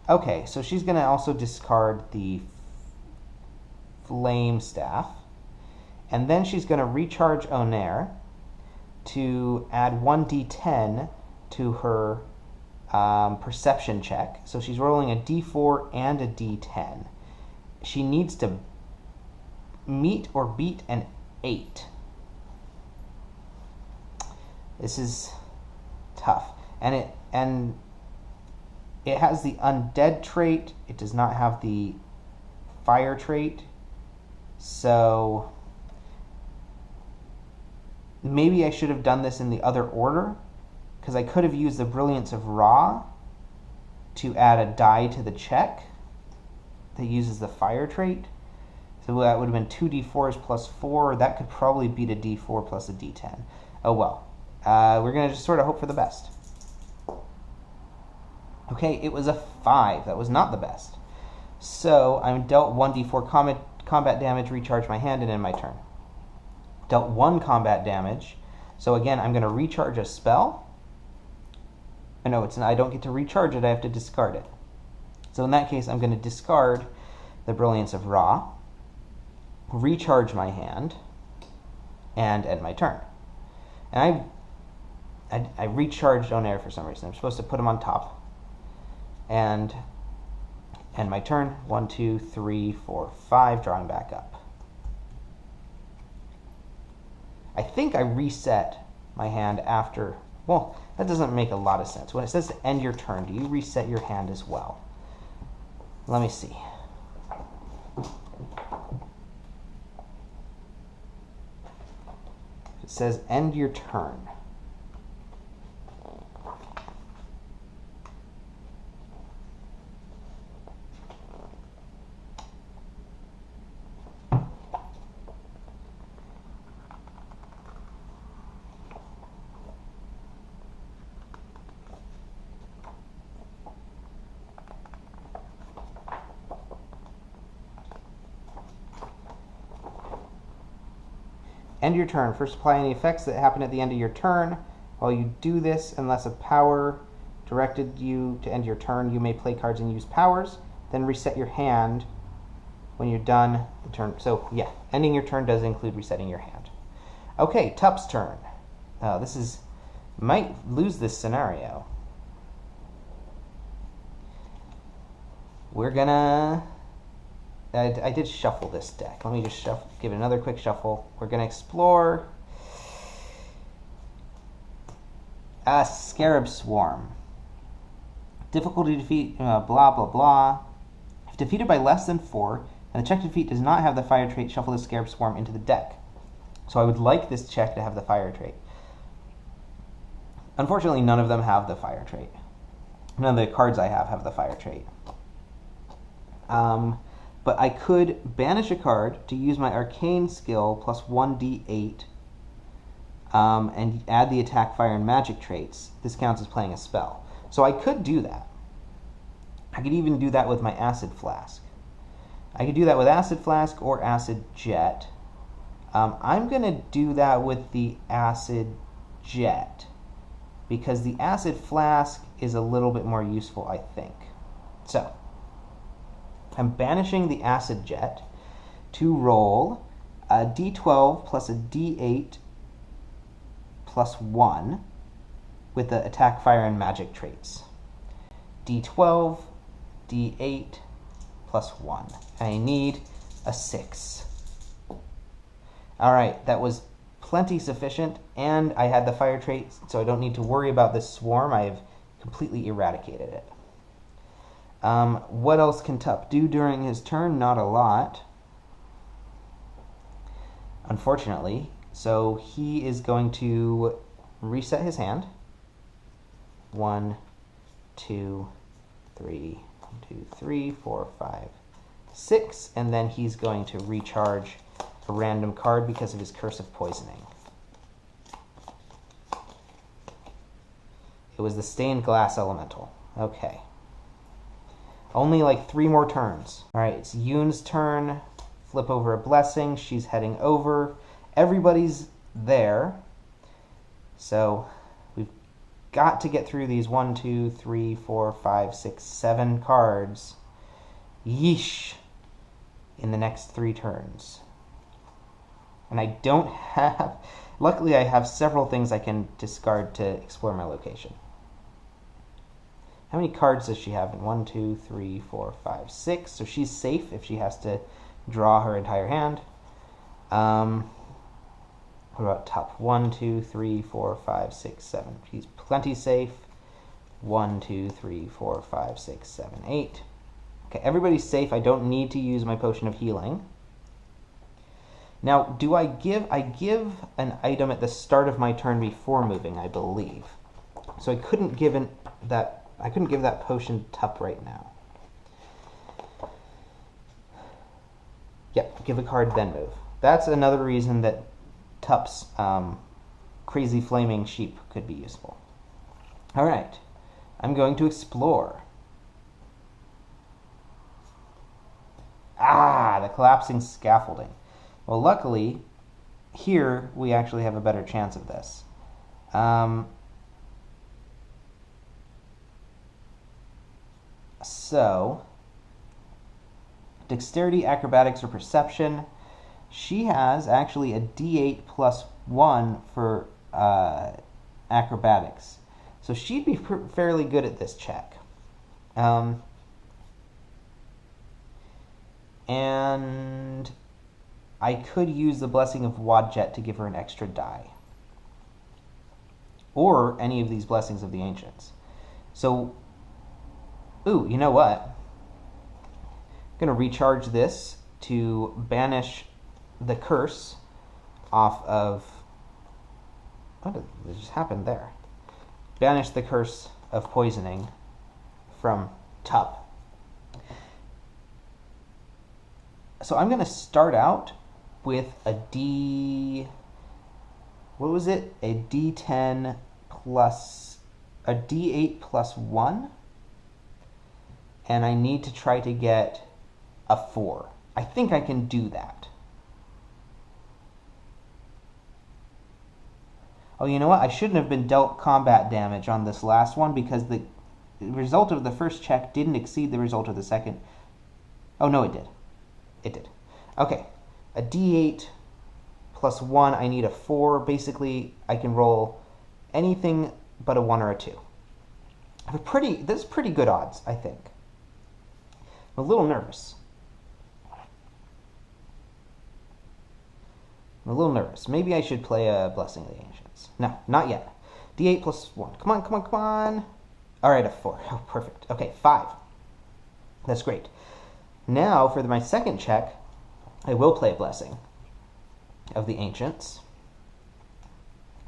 Okay, so she's going to also discard the Flame Staff. And then she's going to recharge Onair to add 1d10 to her perception check. So she's rolling a d4 and a d10. She needs to meet or beat an 8. This is tough. And it has the undead trait. It does not have the fire trait. So maybe I should have done this in the other order, because I could have used the Brilliance of Ra to add a die to the check. that uses the fire trait. So that would have been 2d4s plus 4. That could probably beat a d4 plus a d10. Oh well. We're going to just sort of hope for the best. Okay, it was a 5. That was not the best. So I'm dealt 1d4 combat damage, recharge my hand, and end my turn. Dealt 1 combat damage. So again, I'm going to recharge a spell. No, it's not, I don't get to recharge it, I have to discard it. So in that case, I'm going to discard the Brilliance of Ra, recharge my hand, and end my turn. And I recharged on air for some reason. I'm supposed to put them on top. And end my turn. 1, 2, 3, 4, 5, drawing back up. I think I reset my hand after... Well, that doesn't make a lot of sense. When it says to end your turn, do you reset your hand as well? Let me see. It says end your turn. End your turn. First, apply any effects that happen at the end of your turn. While you do this, unless a power directed you to end your turn, you may play cards and use powers. Then reset your hand when you're done the turn. So, yeah, ending your turn does include resetting your hand. Okay, Tup's turn. Might lose this scenario. We're gonna... I did shuffle this deck. Let me just give it another quick shuffle. We're going to explore a Scarab Swarm. Difficulty to defeat, blah, blah, blah. If defeated by less than 4, and the check to defeat does not have the fire trait, shuffle the Scarab Swarm into the deck. So I would like this check to have the fire trait. Unfortunately, none of them have the fire trait. None of the cards I have the fire trait. But I could banish a card to use my arcane skill plus 1d8 and add the attack, fire, and magic traits. This counts as playing a spell. So I could do that. I could even do that with my acid flask. I could do that with acid flask or acid jet. I'm going to do that with the acid jet because the acid flask is a little bit more useful, I think. So I'm banishing the acid jet to roll a d12 plus a d8 plus 1 with the attack, fire, and magic traits. d12, d8 plus 1. I need a 6. Alright, that was plenty sufficient, and I had the fire trait, so I don't need to worry about this swarm. I have completely eradicated it. What else can Tup do during his turn? Not a lot, unfortunately. So he is going to reset his hand. 1, 2, 3, 1, 2, 3, 4, 5, 6, and then he's going to recharge a random card because of his Curse of Poisoning. It was the Stained Glass Elemental. Okay. Only like 3 more turns. Alright, it's Yoon's turn. Flip over a blessing. She's heading over. Everybody's there. So we've got to get through these 1, 2, 3, 4, 5, 6, 7 cards. Yeesh. In the next 3 turns. And I don't have... Luckily, I have several things I can discard to explore my location. How many cards does she have? 1, 2, 3, 4, 5, 6. So she's safe if she has to draw her entire hand. What about Tup? 1, 2, 3, 4, 5, 6, 7. She's plenty safe. 1, 2, 3, 4, 5, 6, 7, 8. Okay, everybody's safe. I don't need to use my potion of healing. Now, do I give an item at the start of my turn before moving, I believe. So I couldn't give that potion to Tup right now. give a card, then move. That's another reason that Tup's Crazy Flaming Sheep could be useful. Alright, I'm going to explore. Ah, the collapsing scaffolding. Well, luckily, here we actually have a better chance of this. So, dexterity, acrobatics, or perception. She has actually a D8 plus 1 for acrobatics. So she'd be fairly good at this check. And I could use the Blessing of Wadjet to give her an extra die. Or any of these Blessings of the Ancients. So, ooh, you know what? I'm going to recharge this to banish the curse off of... What just happened there? Banish the curse of poisoning from Tup. So I'm going to start out with a D... What was it? A D10 plus... A D8 plus 1. And I need to try to get a 4. I think I can do that. Oh, you know what? I shouldn't have been dealt combat damage on this last one because the result of the first check didn't exceed the result of the second. Oh, no, it did. It did. Okay. A D8 plus 1, I need a 4. Basically, I can roll anything but a 1 or a 2. That's pretty good odds, I think. I'm a little nervous. Maybe I should play a Blessing of the Ancients. No, not yet. D8 plus 1. Come on, come on, come on. All right, a 4. Oh, perfect. Okay, 5. That's great. Now, for my second check, I will play a Blessing of the Ancients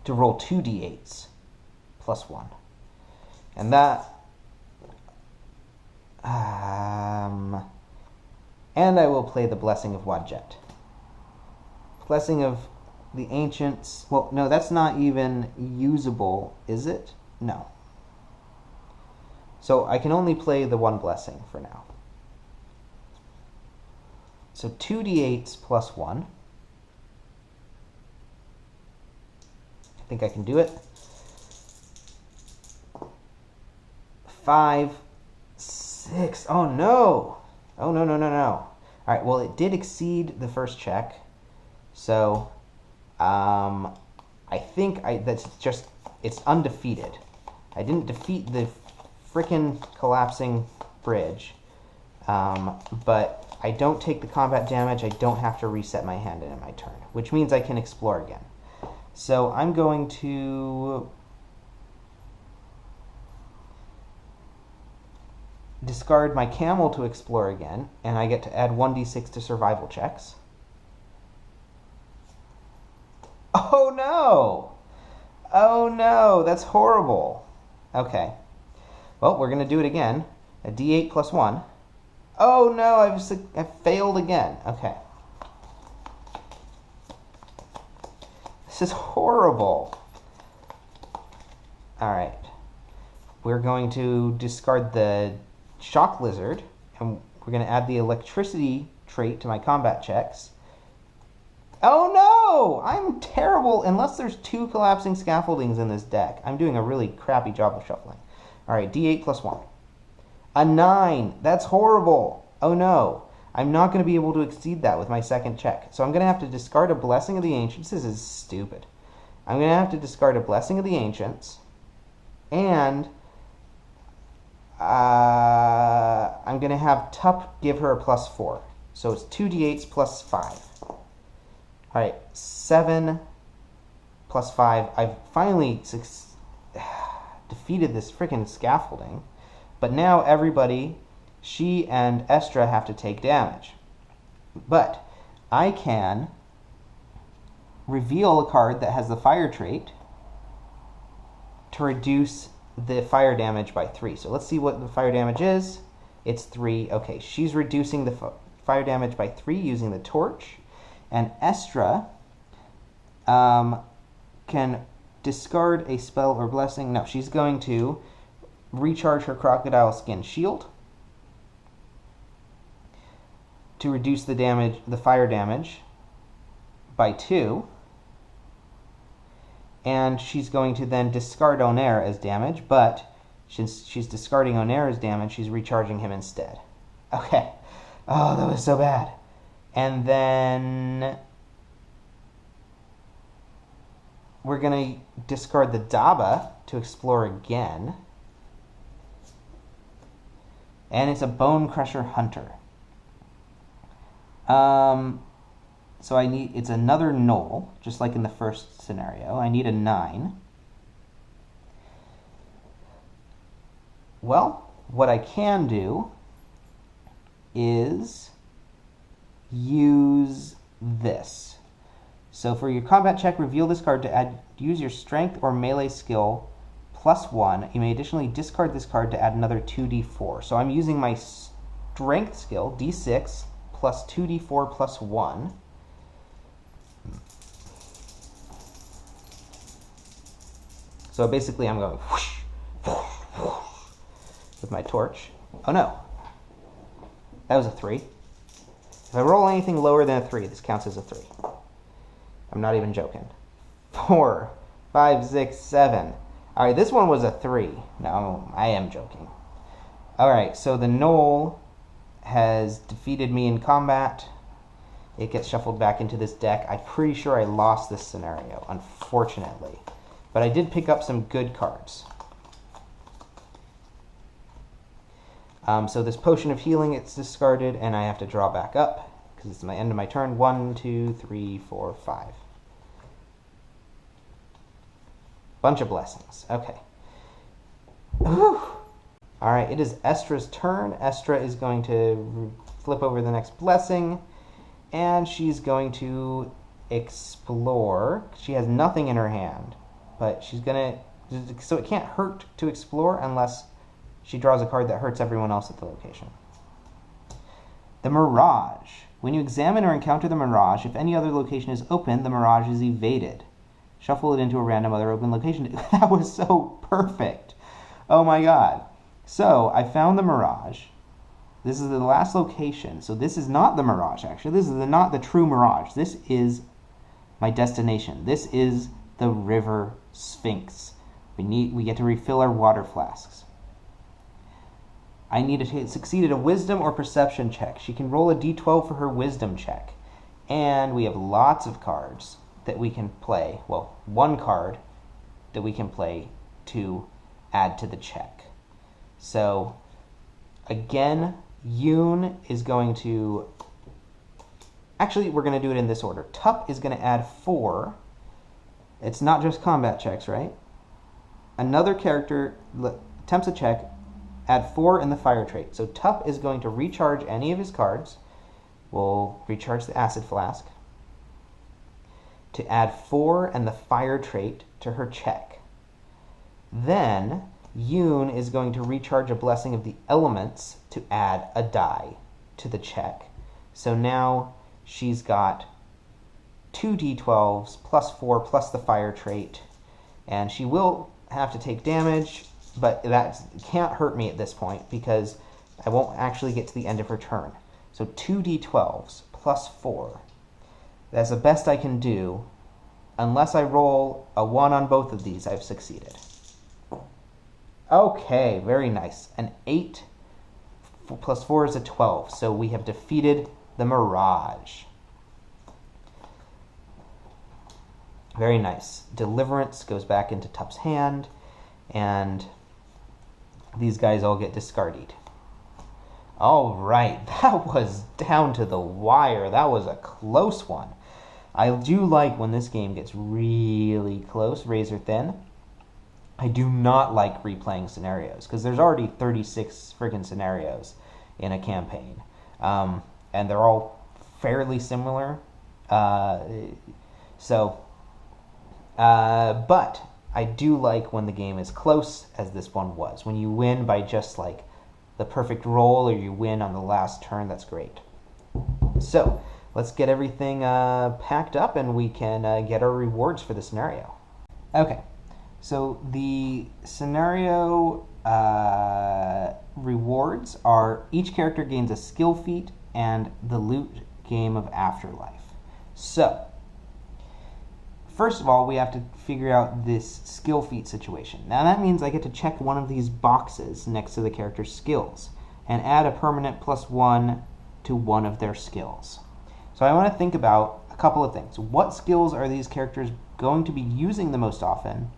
to roll 2 D8s plus 1. And that... and I will play the Blessing of Wadjet. Blessing of the Ancients... Well, no, that's not even usable, is it? No. So I can only play the one Blessing for now. So 2 D8s plus 1. I think I can do it. 5, 6. Oh, no. Oh, no, no, no, no. All right, well, it did exceed the first check. So, I think it's undefeated. I didn't defeat the frickin' collapsing bridge. But I don't take the combat damage. I don't have to reset my hand in my turn, which means I can explore again. So I'm going to discard my camel to explore again, and I get to add 1d6 to survival checks. Oh no! Oh no, that's horrible. Okay. Well, we're going to do it again. A d8 plus 1. Oh no, I've failed again. Okay. This is horrible. Alright. We're going to discard the Shock Lizard, and we're going to add the Electricity trait to my combat checks. Oh no! I'm terrible unless there's 2 collapsing scaffoldings in this deck. I'm doing a really crappy job of shuffling. Alright, d8 plus 1. A 9! That's horrible! Oh no. I'm not going to be able to exceed that with my second check. So I'm going to have to discard a Blessing of the Ancients. This is stupid. I'm going to have to discard a Blessing of the Ancients. And I'm going to have Tup give her a plus 4. So it's 2 d8s plus 5. Alright, 7 plus 5. I've finally defeated this freaking scaffolding. But now everybody, she and Estra, have to take damage. But I can reveal a card that has the fire trait to reduce the fire damage by 3. So let's see what the fire damage is. It's 3. Okay, she's reducing the fire damage by 3 using the torch. And Estra can discard a spell or blessing. No, she's going to recharge her crocodile skin shield to reduce the fire damage by 2. And she's going to then discard Onair as damage, but since she's discarding Onair as damage, she's recharging him instead. Okay. Oh, that was so bad. And then we're going to discard the Daba to explore again. And it's a Bone Crusher Hunter. So it's another Knoll, just like in the first scenario. I need a 9. Well, what I can do is use this. So for your combat check, reveal this card to use your strength or melee skill +1. You may additionally discard this card to add another 2d4. So I'm using my strength skill, d6, plus 2d4 plus 1. So basically I'm going whoosh, whoosh, whoosh, with my torch. Oh no. That was a 3. If I roll anything lower than a 3, this counts as a 3. I'm not even joking. 4, 5, 6, 7. Alright, this one was a 3. No, I am joking. Alright, so the Knoll has defeated me in combat. It gets shuffled back into this deck. I'm pretty sure I lost this scenario, unfortunately. But I did pick up some good cards. So this Potion of Healing, it's discarded, and I have to draw back up, because it's my end of my turn. 1, 2, 3, 4, 5. Bunch of blessings. Okay. Whew. Alright, it is Estra's turn. Estra is going to flip over the next blessing, and she's going to explore. She has nothing in her hand, but she's going to... So it can't hurt to explore unless she draws a card that hurts everyone else at the location. The Mirage. When you examine or encounter the Mirage, if any other location is open, the Mirage is evaded. Shuffle it into a random other open location. That was so perfect. Oh my god. So, I found the Mirage. This is the last location. So this is not the Mirage, actually. This is not the true Mirage. This is my destination. This is the River Sphinx. We get to refill our water flasks. I need to succeed at a wisdom or perception check. She can roll a d12 for her wisdom check. And we have lots of cards that we can play. Well, one card that we can play to add to the check. So, again, Yoon is going to... Actually, we're going to do it in this order. Tup is going to add 4. It's not just combat checks, right? Another character attempts a check, add 4 in the fire trait. So Tup is going to recharge any of his cards. We'll recharge the acid flask to add 4 and the fire trait to her check. Then Yoon is going to recharge a blessing of the elements to add a die to the check. So now she's got 2 d12s plus 4 plus the fire trait, and she will have to take damage, but that can't hurt me at this point because I won't actually get to the end of her turn. So 2 d12s plus 4. That's the best I can do. Unless I roll a 1 on both of these, I've succeeded. Okay, very nice. An 8 plus 4 is a 12. So we have defeated the Mirage. Very nice. Deliverance goes back into Tup's hand, and these guys all get discarded. All right, that was down to the wire. That was a close one. I do like when this game gets really close, razor thin. I do not like replaying scenarios, because there's already 36 friggin' scenarios in a campaign. And they're all fairly similar. But I do like when the game is close, as this one was. When you win by just like the perfect roll, or you win on the last turn, that's great. So let's get everything packed up and we can get our rewards for the scenario. Okay, so the scenario rewards are each character gains a skill feat and the loot game of Afterlife. So, first of all, we have to figure out this skill feat situation. Now that means I get to check one of these boxes next to the character's skills and add a permanent +1 to one of their skills. So I want to think about a couple of things. What skills are these characters going to be using the most often?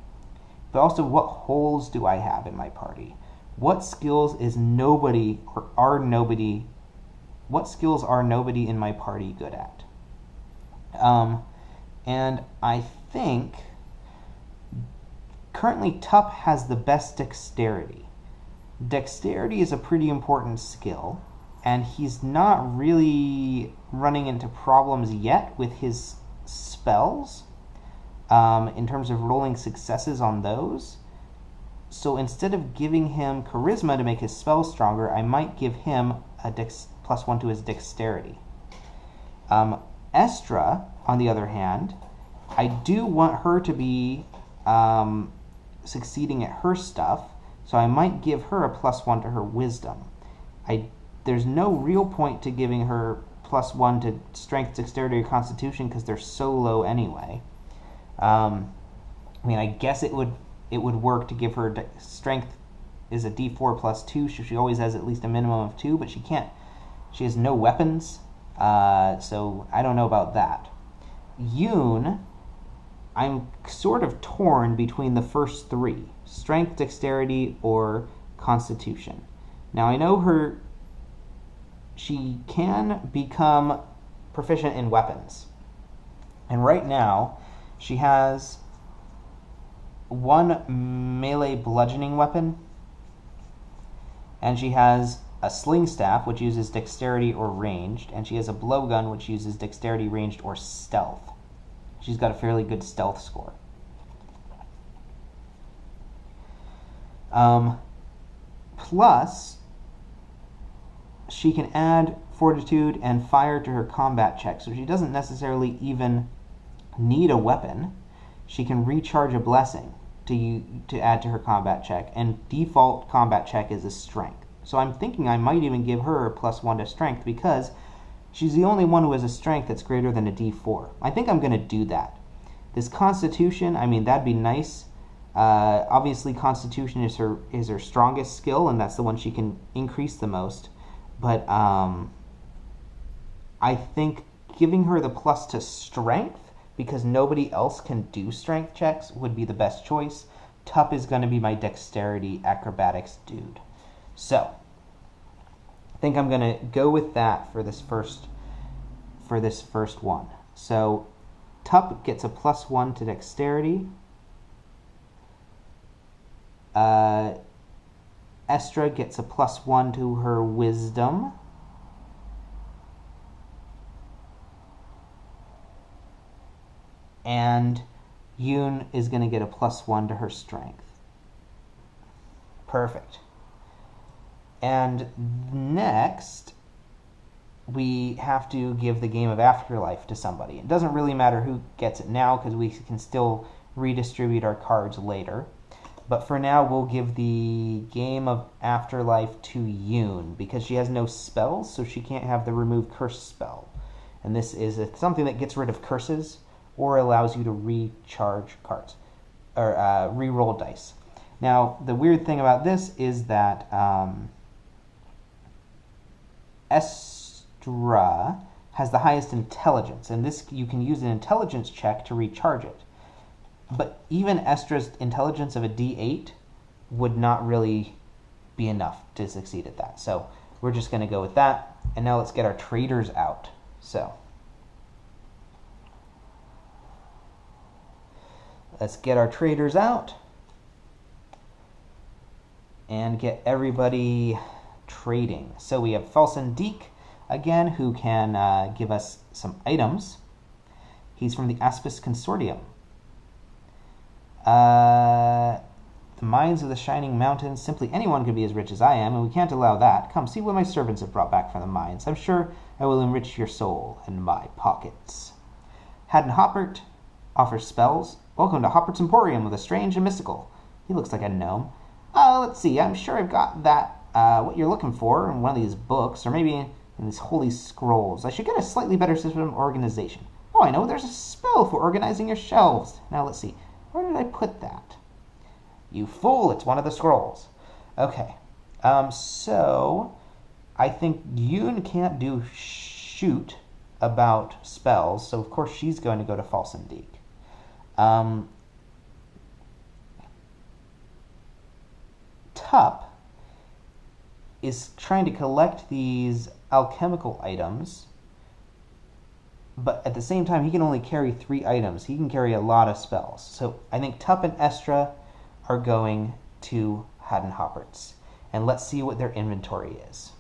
But also, what holes do I have in my party? What skills is nobody or are nobody? What skills are nobody in my party good at? And I think currently Tup has the best dexterity. Dexterity is a pretty important skill, and he's not really running into problems yet with his spells in terms of rolling successes on those. So instead of giving him charisma to make his spells stronger, I might give him a +1 to his dexterity. Estra, on the other hand, I do want her to be succeeding at her stuff, so I might give her a +1 to her wisdom. There's no real point to giving her +1 to strength, dexterity, or constitution because they're so low anyway. I mean, I guess it would work to give her strength is a D4 +2, so she always has at least a minimum of 2, but she has no weapons, so I don't know about that. Yoon, I'm sort of torn between the first three, strength, dexterity, or constitution. Now I know she can become proficient in weapons, and right now she has one melee bludgeoning weapon, and she has a sling staff, which uses dexterity or ranged, and she has a blowgun, which uses dexterity, ranged, or stealth. She's got a fairly good stealth score. Plus, she can add fortitude and fire to her combat check, so she doesn't necessarily even need a weapon. She can recharge a blessing to add to her combat check, and default combat check is a strength. So I'm thinking I might even give her a +1 to strength because she's the only one who has a strength that's greater than a D4. I think I'm going to do that. This constitution, I mean, that'd be nice. Obviously, constitution is her strongest skill, and that's the one she can increase the most. But I think giving her the + to strength, because nobody else can do strength checks, would be the best choice. Tup is going to be my dexterity acrobatics dude. So, I think I'm going to go with that for this first one. So, Tup gets a +1 to dexterity. Estra gets a +1 to her wisdom. And Yoon is going to get a +1 to her strength. Perfect. And next, we have to give the game of Afterlife to somebody. It doesn't really matter who gets it now because we can still redistribute our cards later. But for now, we'll give the game of Afterlife to Yoon because she has no spells, so she can't have the remove curse spell. And this is something that gets rid of curses or allows you to recharge cards or re-roll dice. Now, the weird thing about this is that Estra has the highest intelligence, and this you can use an intelligence check to recharge it. But even Estra's intelligence of a D8 would not really be enough to succeed at that. So we're just going to go with that. And now let's get our traders out. So let's get our traders out and get everybody trading. So we have Falsen Deek again, who can give us some items. He's from the Aspis Consortium. The mines of the shining mountains. Simply anyone could be as rich as I am, and we can't allow that. Come, see what my servants have brought back from the mines. I'm sure I will enrich your soul and my pockets. Haddon Hoppert offers spells. Welcome to Hoppert's Emporium with a strange and mystical. He looks like a gnome. Let's see. I'm sure I've got that, what you're looking for in one of these books, or maybe in these holy scrolls. I should get a slightly better system of organization. Oh, I know. There's a spell for organizing your shelves. Now, let's see. Where did I put that? You fool. It's one of the scrolls. Okay. So I think Yoon can't do shoot about spells, so of course she's going to go to Falsendeek. Tup is trying to collect these alchemical items, but at the same time he can only carry 3 items. He can carry a lot of spells. So I think Tup and Estra are going to Haddon Hoppert's. And let's see what their inventory is.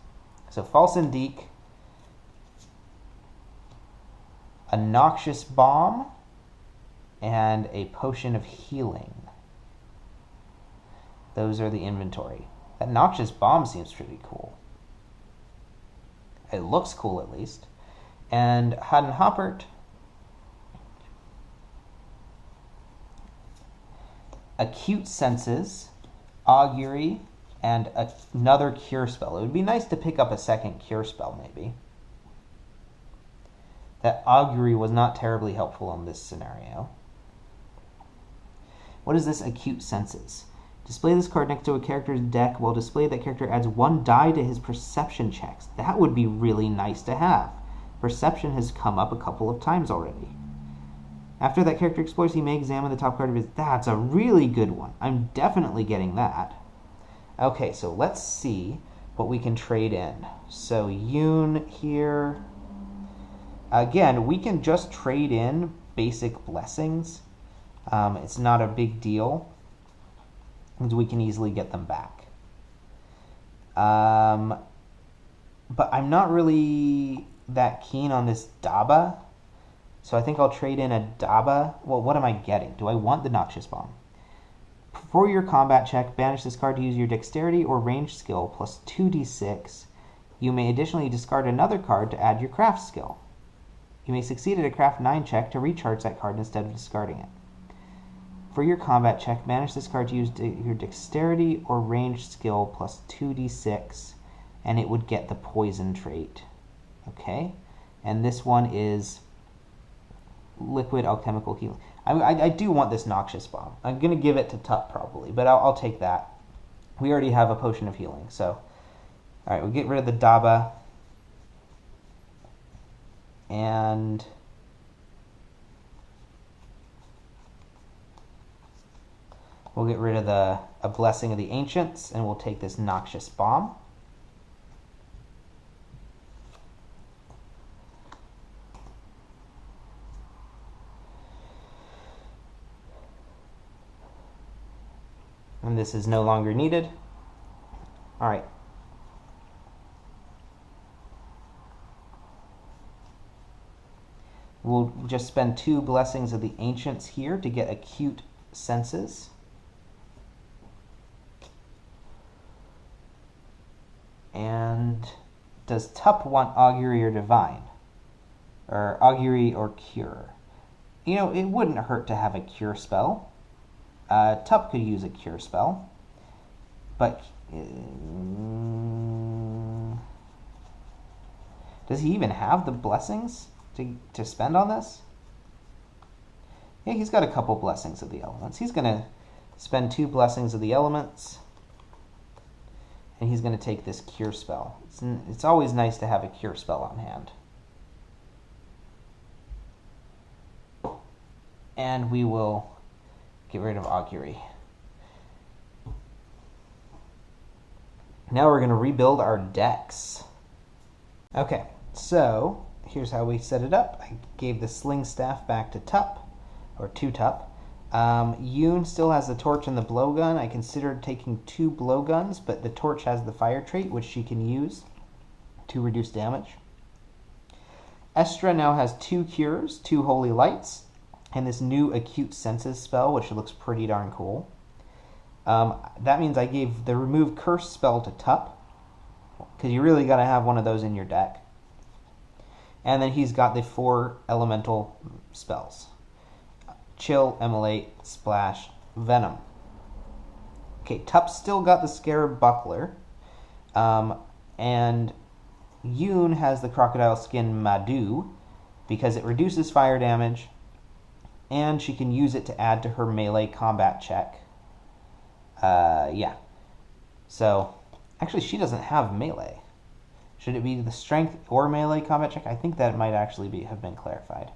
So Falsendeek, a noxious bomb, and a potion of healing. Those are the inventory. That noxious bomb seems pretty cool. It looks cool, at least. And Haddon Hoppert, acute senses, augury, and another cure spell. It would be nice to pick up a second cure spell, maybe. That augury was not terribly helpful in this scenario. What is this acute senses? Display this card next to a character's deck. While displayed, that character adds 1 die to his perception checks. That would be really nice to have. Perception has come up a couple of times already. After that character explores, he may examine the top card of his... That's a really good one. I'm definitely getting that. Okay, so let's see what we can trade in. So Yoon here. Again, we can just trade in basic blessings. It's not a big deal, because we can easily get them back. But I'm not really that keen on this Daba, so I think I'll trade in a Daba. Well, what am I getting? Do I want the Noxious Bomb? For your combat check, banish this card to use your dexterity or range skill plus 2d6. You may additionally discard another card to add your craft skill. You may succeed at a craft 9 check to recharge that card instead of discarding it. For your combat check, banish this card to use your dexterity or range skill plus 2d6, and it would get the poison trait. Okay? And this one is liquid alchemical healing. I do want this Noxious Bomb. I'm going to give it to Tup probably, but I'll take that. We already have a potion of healing, so... Alright, we'll get rid of the Daba. And... we'll get rid of a Blessing of the Ancients, and we'll take this Noxious Bomb. And this is no longer needed. Alright. We'll just spend 2 Blessings of the Ancients here to get acute senses. And does Tup want augury or divine? Or augury or cure? You know, it wouldn't hurt to have a cure spell. Tup could use a cure spell. But does he even have the blessings to spend on this? Yeah, he's got a couple blessings of the elements. He's going to spend 2 blessings of the elements. And he's going to take this cure spell. It's always nice to have a cure spell on hand. And we will get rid of augury. Now we're going to rebuild our decks. Okay, so here's how we set it up. I gave the sling staff back to Tup, or to Tup. Yoon still has the torch and the blowgun. I considered taking 2 blowguns, but the torch has the fire trait, which she can use to reduce damage. Estra now has 2 cures, 2 holy lights, and this new acute senses spell, which looks pretty darn cool. That means I gave the remove curse spell to Tup, because you really got to have one of those in your deck. And then he's got the 4 elemental spells: Chill, Immolate, Splash, Venom. Okay, Tup's still got the Scarab Buckler, and Yoon has the Crocodile Skin Madu, because it reduces fire damage, and she can use it to add to her melee combat check. Yeah. So, actually, she doesn't have melee. Should it be the strength or melee combat check? I think that might actually have been clarified.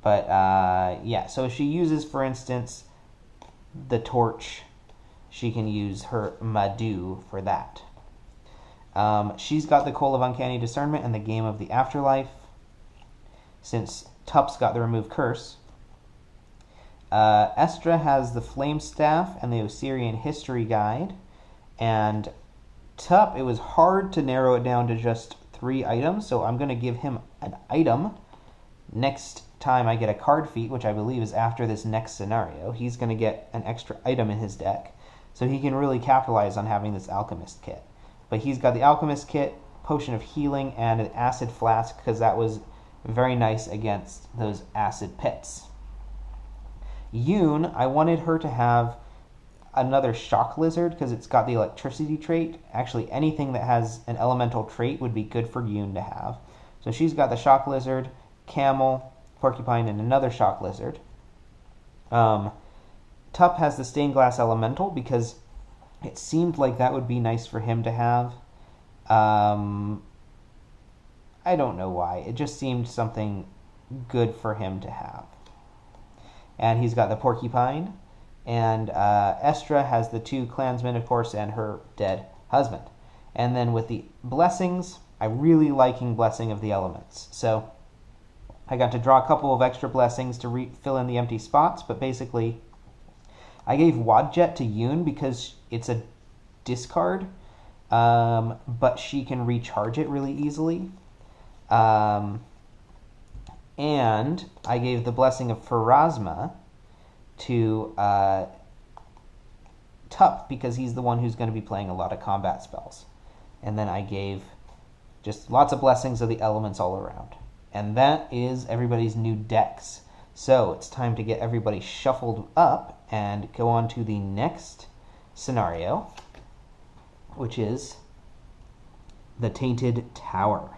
But, yeah. So if she uses, for instance, the torch, she can use her Madu for that. She's got the Coal of Uncanny Discernment and the Game of the Afterlife, since Tup's got the Remove Curse. Estra has the Flame Staff and the Osirian History Guide. And Tup, it was hard to narrow it down to just 3 items, so I'm going to give him an item. Next time I get a card feat, which I believe is after this next scenario, he's going to get an extra item in his deck, so he can really capitalize on having this Alchemist kit. But he's got the Alchemist kit, Potion of Healing, and an Acid Flask, because that was very nice against those acid pits. Yoon, I wanted her to have another Shock Lizard, because it's got the electricity trait. Actually, anything that has an elemental trait would be good for Yoon to have. So she's got the Shock Lizard, Camel, Porcupine, and another Shock Lizard. Tup has the Stained Glass Elemental, because it seemed like that would be nice for him to have. I don't know why. It just seemed something good for him to have. And he's got the Porcupine. And Estra has the 2 clansmen, of course, and her dead husband. And then with the blessings, I'm really liking Blessing of the Elements. So I got to draw a couple of extra blessings to fill in the empty spots, but basically I gave Wadjet to Yoon because it's a discard, but she can recharge it really easily. And I gave the Blessing of Pharasma to Tup, because he's the one who's going to be playing a lot of combat spells. And then I gave just lots of blessings of the elements all around. And that is everybody's new decks. So it's time to get everybody shuffled up and go on to the next scenario, which is the Tainted Tower.